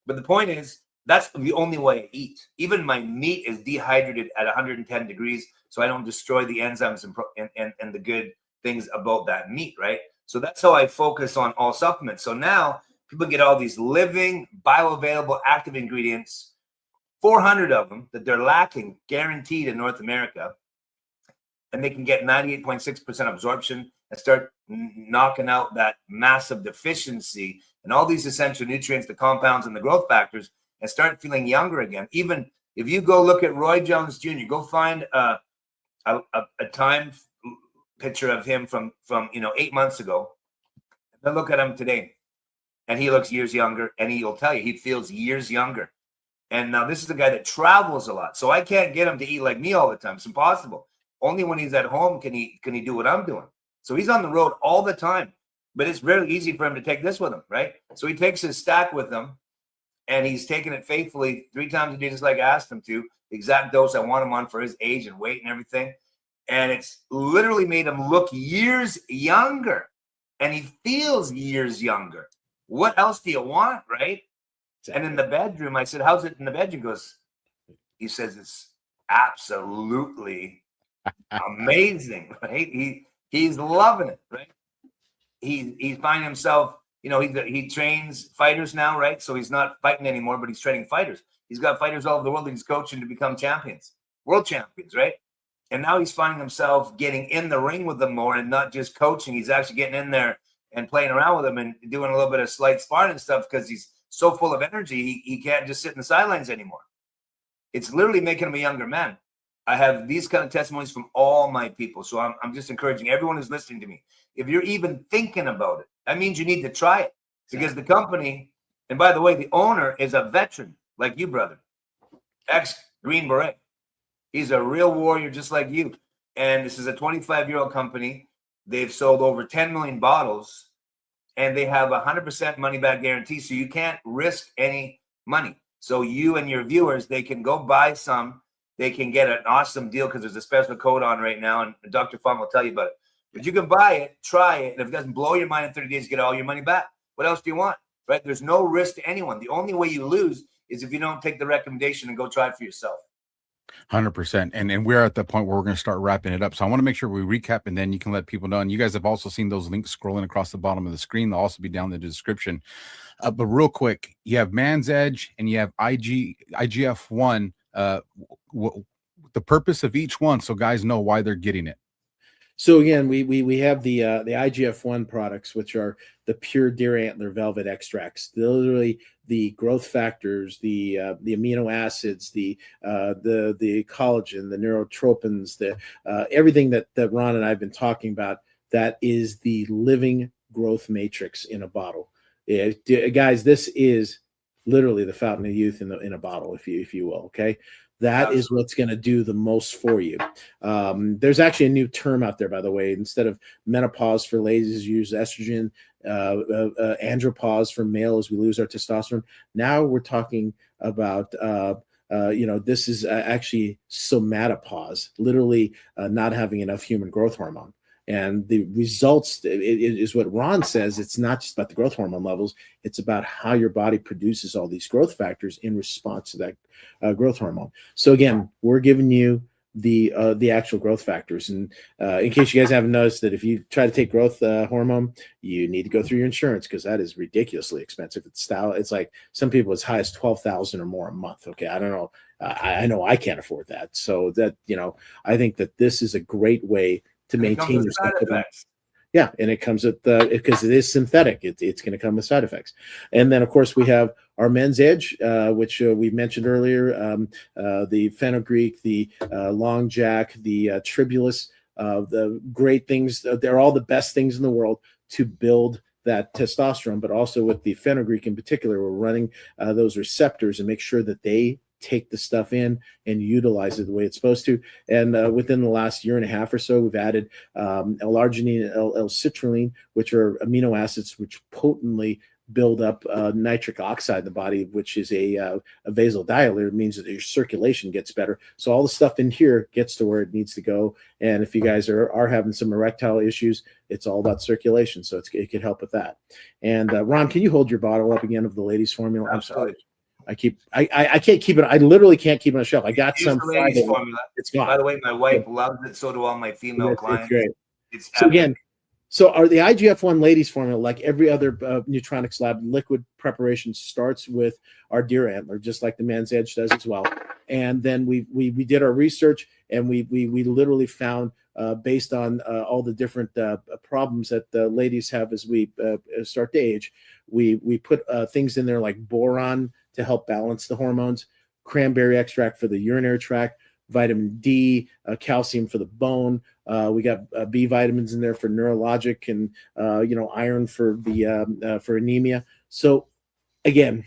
But the point is, that's the only way I eat. Even my meat is dehydrated at 110 degrees, so I don't destroy the enzymes and the good things about that meat, right? So that's how I focus on all supplements. So now people get all these living, bioavailable, active ingredients, 400 of them that they're lacking, guaranteed in North America, and they can get 98.6% absorption and start knocking out that massive deficiency and all these essential nutrients, the compounds and the growth factors, and start feeling younger again. Even if you go look at Roy Jones Jr., go find a time picture of him from 8 months ago, then look at him today, and he looks years younger, and he'll tell you he feels years younger. And now this is a guy that travels a lot, so I can't get him to eat like me all the time. It's impossible. Only when he's at home can he do what I'm doing. So he's on the road all the time, but it's very easy for him to take this with him, right? So he takes his stack with him, and he's taking it faithfully 3 times a day, just like I asked him to, the exact dose I want him on for his age and weight and everything. And it's literally made him look years younger, and he feels years younger. What else do you want, right? Exactly. And in the bedroom, I said, how's it in the bedroom? He says, it's absolutely amazing, right? He's loving it, right? He's finding himself, he trains fighters now, right? So he's not fighting anymore, but he's training fighters. He's got fighters all over the world that he's coaching to become champions, world champions, right? And now he's finding himself getting in the ring with them more and not just coaching. He's actually getting in there and playing around with them and doing a little bit of slight sparring and stuff, because he's so full of energy, he can't just sit in the sidelines anymore. It's literally making him a younger man. I have these kind of testimonies from all my people. So I'm just encouraging everyone who's listening to me. If you're even thinking about it, that means you need to try it, because the company, and by the way, the owner is a veteran like you, brother, ex-Green Beret. He's a real warrior just like you. And this is a 25-year-old company. They've sold over 10 million bottles, and they have 100% money back guarantee. So you can't risk any money. So you and your viewers, they can go buy some. They can get an awesome deal because there's a special code on right now, and Dr. Fong will tell you about it. But you can buy it, try it, and if it doesn't blow your mind in 30 days, you get all your money back. What else do you want, right? There's no risk to anyone. The only way you lose is if you don't take the recommendation and go try it for yourself. 100%. And we're at the point where we're going to start wrapping it up. So I want to make sure we recap, and then you can let people know. And you guys have also seen those links scrolling across the bottom of the screen. They'll also be down in the description. But real quick, you have Man's Edge and you have IGF-1. The purpose of each one, so guys know why they're getting it. So again, we have the IGF-1 products, which are the pure deer antler velvet extracts. Literally, the growth factors, the amino acids, the collagen, the neurotropins, the everything that Ron and I have been talking about. That is the living growth matrix in a bottle. Guys, this is literally the fountain of youth in a bottle, if you will. Okay. That is what's going to do the most for you. There's actually a new term out there, by the way. Instead of menopause for ladies, use estrogen, andropause for male as we lose our testosterone. Now we're talking about, this is actually somatopause, literally not having enough human growth hormone. And the results is what Ron says. It's not just about the growth hormone levels. It's about how your body produces all these growth factors in response to that growth hormone. So again, we're giving you the actual growth factors. And in case you guys haven't noticed, that if you try to take growth hormone, you need to go through your insurance, because that is ridiculously expensive. It's like some people as high as $12,000 or more a month. Okay, I don't know. I know I can't afford that. So that I think that this is a great way to maintain your side effects. Yeah, and it comes with because it is synthetic. It's going to come with side effects. And then of course we have our Men's Edge, which we mentioned earlier, the fenugreek, the long jack, the tribulus, the great things. They're all the best things in the world to build that testosterone. But also with the fenugreek in particular, we're running those receptors and make sure that they take the stuff in and utilize it the way it's supposed to. And within the last year and a half or so, we've added L-arginine and L-citrulline, which are amino acids which potently build up nitric oxide in the body, which is a vasodilator. It means that your circulation gets better. So all the stuff in here gets to where it needs to go. And if you guys are having some erectile issues, it's all about circulation. So it can help with that. And Ron, can you hold your bottle up again of the ladies formula? Absolutely. I can't keep it. I literally can't keep it on the shelf. I got Use some the ladies formula. It's gone. By the way, my wife loves it. So do all my female clients. It's great. It's so again, so are the IGF-1 ladies formula, like every other Nutronics Lab liquid preparation, starts with our deer antler, just like the Man's Edge does as well. And then we did our research, and we literally found, based on all the different problems that the ladies have as we start to age, we put things in there like boron to help balance the hormones, cranberry extract for the urinary tract, vitamin D, calcium for the bone. We got B vitamins in there for neurologic, and iron for the for anemia. So again,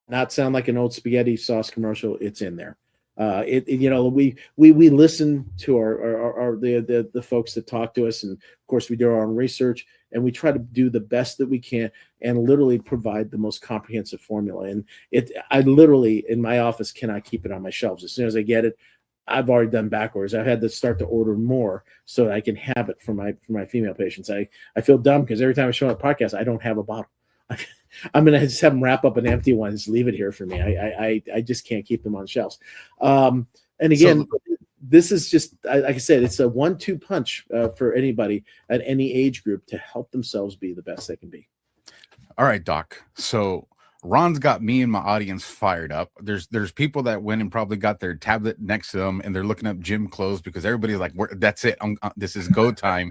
not sound like an old spaghetti sauce commercial. It's in there. We listen to the folks that talk to us, and of course we do our own research, and we try to do the best that we can and literally provide the most comprehensive formula. And I literally in my office cannot keep it on my shelves. As soon as I get it, I've already done backwards. I've had to start to order more so that I can have it for my female patients. I feel dumb because every time I show up on a podcast, I don't have a bottle. I'm going to just have them wrap up an empty one and just leave it here for me. I just can't keep them on shelves. And again, this is just, like I said, it's a 1-2 punch for anybody at any age group to help themselves be the best they can be. All right, Doc. So Ron's got me and my audience fired up. There's people that went and probably got their tablet next to them, and they're looking up gym clothes because everybody's like, that's it. This is go time.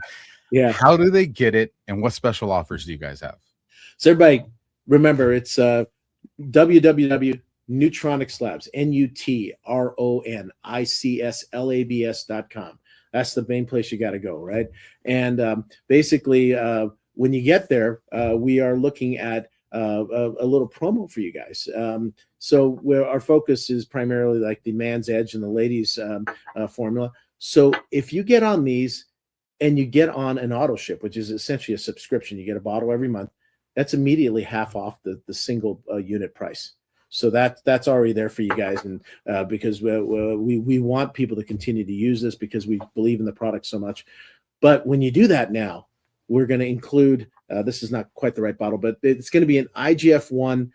Yeah. How do they get it, and what special offers do you guys have? So everybody, remember, it's www.Nutronics Labs, NUTRONICSLABS.com. That's the main place you got to go, right? And basically, when you get there, we are looking at a little promo for you guys. So where our focus is primarily like the Man's Edge and the ladies formula. So if you get on these and you get on an auto ship, which is essentially a subscription, you get a bottle every month, that's immediately half off the single unit price. So that's already there for you guys. And because we want people to continue to use this because we believe in the product so much. But when you do that now, we're going to include, this is not quite the right bottle, but it's going to be an IGF-1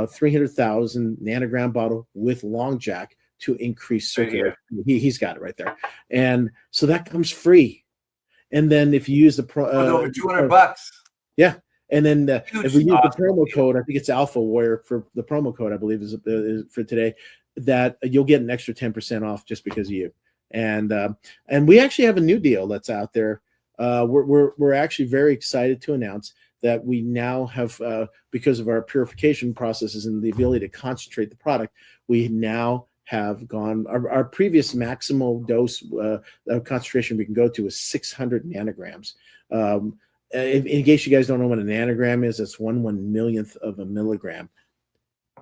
300,000 nanogram bottle with long jack to increase circulation. He's got it right there. And so that comes free. And then if you use the over $200. Yeah. And then if we use the promo code, I think it's Alpha Warrior for the promo code, I believe is for today, that you'll get an extra 10% off just because of you. And we actually have a new deal that's out there. We're actually very excited to announce that we now have, because of our purification processes and the ability to concentrate the product, we now have gone, our previous maximal dose concentration we can go to is 600 nanograms. In case you guys don't know what a nanogram is, it's 1/1,000,000th of a milligram.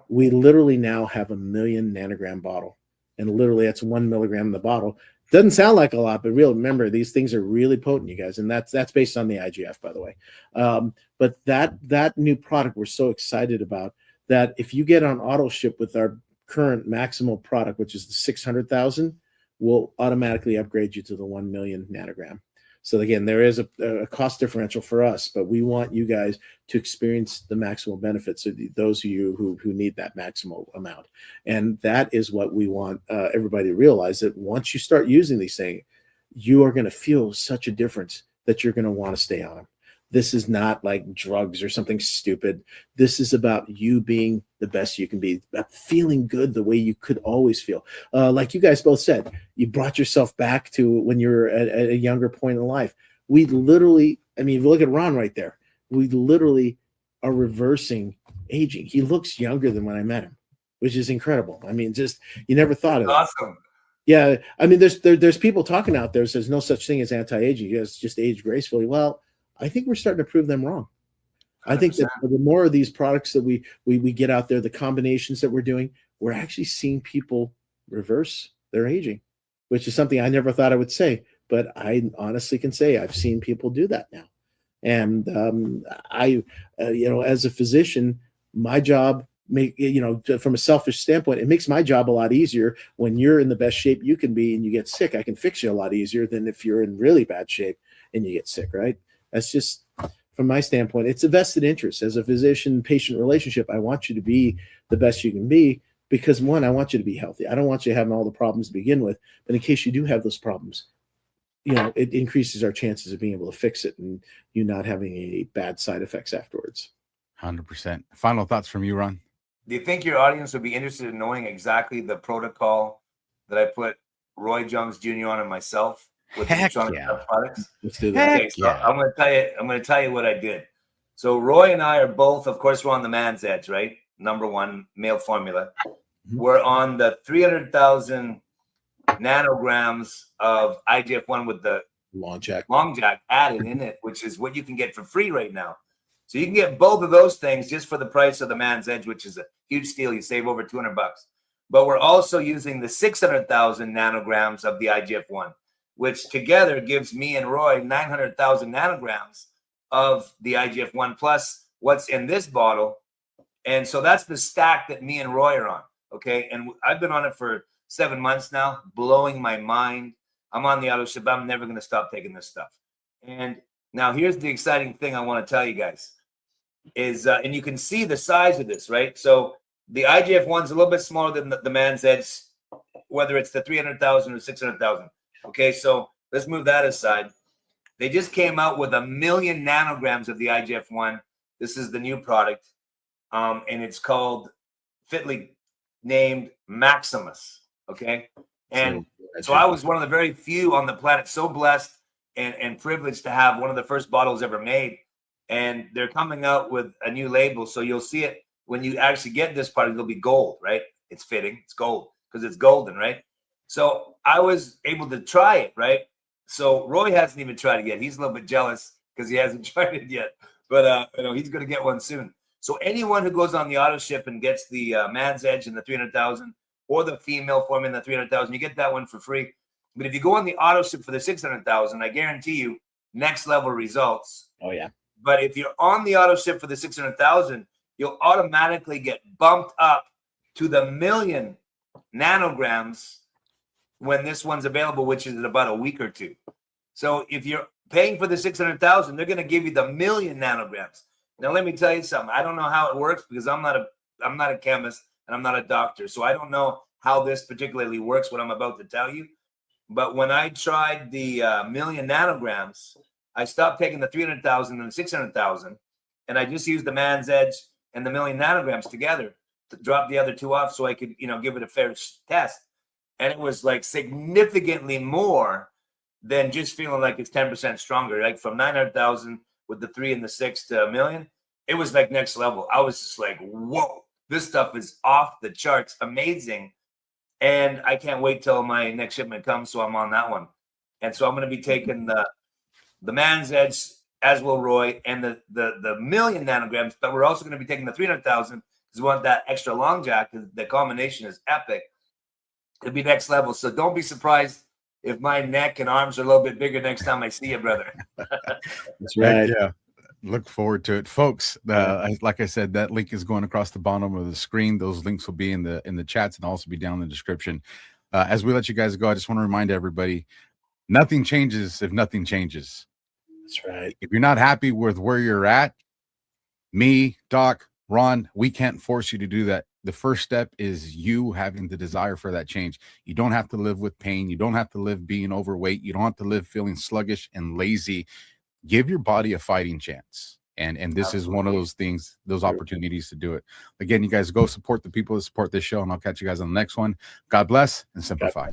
We literally now have a 1,000,000 nanogram bottle, and literally that's 1 milligram in the bottle. Doesn't sound like a lot, but remember, these things are really potent, you guys, and that's based on the IGF, by the way. But that new product we're so excited about, that if you get on auto ship with our current maximal product, which is the 600,000, we'll automatically upgrade you to the 1,000,000 nanogram. So again, there is a cost differential for us, but we want you guys to experience the maximal benefits of those of you who need that maximal amount. And that is what we want everybody to realize, that once you start using these things, you are going to feel such a difference that you're going to want to stay on them. This is not like drugs or something stupid. This is about you being the best you can be, about feeling good the way you could always feel. Like you guys both said, you brought yourself back to when you were at a younger point in life. We literally, I mean, if you look at Ron right there, we literally are reversing aging. He looks younger than when I met him, which is incredible. I mean, just, you never thought of it. Awesome. Yeah. I mean, there's people talking out there that says no such thing as anti-aging. You guys just age gracefully. Well, I think we're starting to prove them wrong. 100%. I think that the more of these products that we get out there, the combinations that we're doing, we're actually seeing people reverse their aging, which is something I never thought I would say, but I honestly can say I've seen people do that now. And as a physician, my job from a selfish standpoint, it makes my job a lot easier when you're in the best shape you can be and you get sick. I can fix you a lot easier than if you're in really bad shape and you get sick, right? That's just, from my standpoint, it's a vested interest. As a physician-patient relationship, I want you to be the best you can be because, one, I want you to be healthy. I don't want you having all the problems to begin with, but in case you do have those problems, it increases our chances of being able to fix it and you not having any bad side effects afterwards. 100%. Final thoughts from you, Ron? Do you think your audience would be interested in knowing exactly the protocol that I put Roy Jones Jr. on and myself with the Nutronics Labs products? Let's do that. Okay, so I'm going to tell you what I did. So Roy and I are both, of course, we're on the Man's Edge, right? #1 male formula. We're on the 300,000 nanograms of IGF-1 with the long jack added in it, which is what you can get for free right now. So you can get both of those things just for the price of the Man's Edge, which is a huge steal. You save over $200. But we're also using the 600,000 nanograms of the IGF-1, which together gives me and Roy 900,000 nanograms of the IGF-1 Plus, what's in this bottle. And so that's the stack that me and Roy are on, okay? And I've been on it for 7 months now, blowing my mind. I'm on the auto ship. I'm never going to stop taking this stuff. And now here's the exciting thing I want to tell you guys is, and you can see the size of this, right? So the IGF-1 is a little bit smaller than the Man's Edge, whether it's the 300,000 or 600,000. Okay, so let's move that aside. They just came out with 1 million nanograms of the IGF-1. This is the new product, and it's called, fitly named, Maximus. Okay, and so I was one of the very few on the planet so blessed and privileged to have one of the first bottles ever made. And they're coming out with a new label, so you'll see it when you actually get this product. It'll be gold, right? It's fitting. It's gold because it's golden, right? So I was able to try it, right? So Roy hasn't even tried it yet. He's a little bit jealous because he hasn't tried it yet, but he's going to get one soon. So anyone who goes on the auto ship and gets the Man's Edge in the 300,000 or the female form in the 300,000, you get that one for free. But if you go on the auto ship for the 600,000, I guarantee you next level results. Oh yeah. But if you're on the auto ship for the 600,000, you'll automatically get bumped up to the 1 million nanograms when this one's available, which is in about a week or two. So if you're paying for the 600,000, they're going to give you the 1 million nanograms. Now, let me tell you something. I don't know how it works because I'm not a chemist and I'm not a doctor. So I don't know how this particularly works, what I'm about to tell you. But when I tried the 1 million nanograms, I stopped taking the 300,000 and the 600,000, and I just used the Man's Edge and the 1 million nanograms together to drop the other two off so I could, give it a fair test. And it was like significantly more than just feeling like it's 10% stronger. Like from 900,000 with the 3 and the 6 to 1 million, it was like next level. I was just like, whoa, this stuff is off the charts, amazing. And I can't wait till my next shipment comes, so I'm on that one. And so I'm going to be taking the Man's Edge, as will Roy, and the 1 million nanograms, but we're also going to be taking the 300,000 because we want that extra long jack. The combination is epic. It'll be next level. So don't be surprised if my neck and arms are a little bit bigger next time I see you, brother. That's right. Yeah. Look forward to it, folks. Like I said, that link is going across the bottom of the screen. Those links will be in the chats and also be down in the description. As we let you guys go, I just want to remind everybody, nothing changes if nothing changes. That's right. If you're not happy with where you're at, me, Doc, Ron, we can't force you to do that. The first step is you having the desire for that change. You don't have to live with pain. You don't have to live being overweight. You don't have to live feeling sluggish and lazy. Give your body a fighting chance. And this is one of those things, those opportunities to do it. Again, you guys go support the people that support this show, and I'll catch you guys on the next one. God bless and simplify.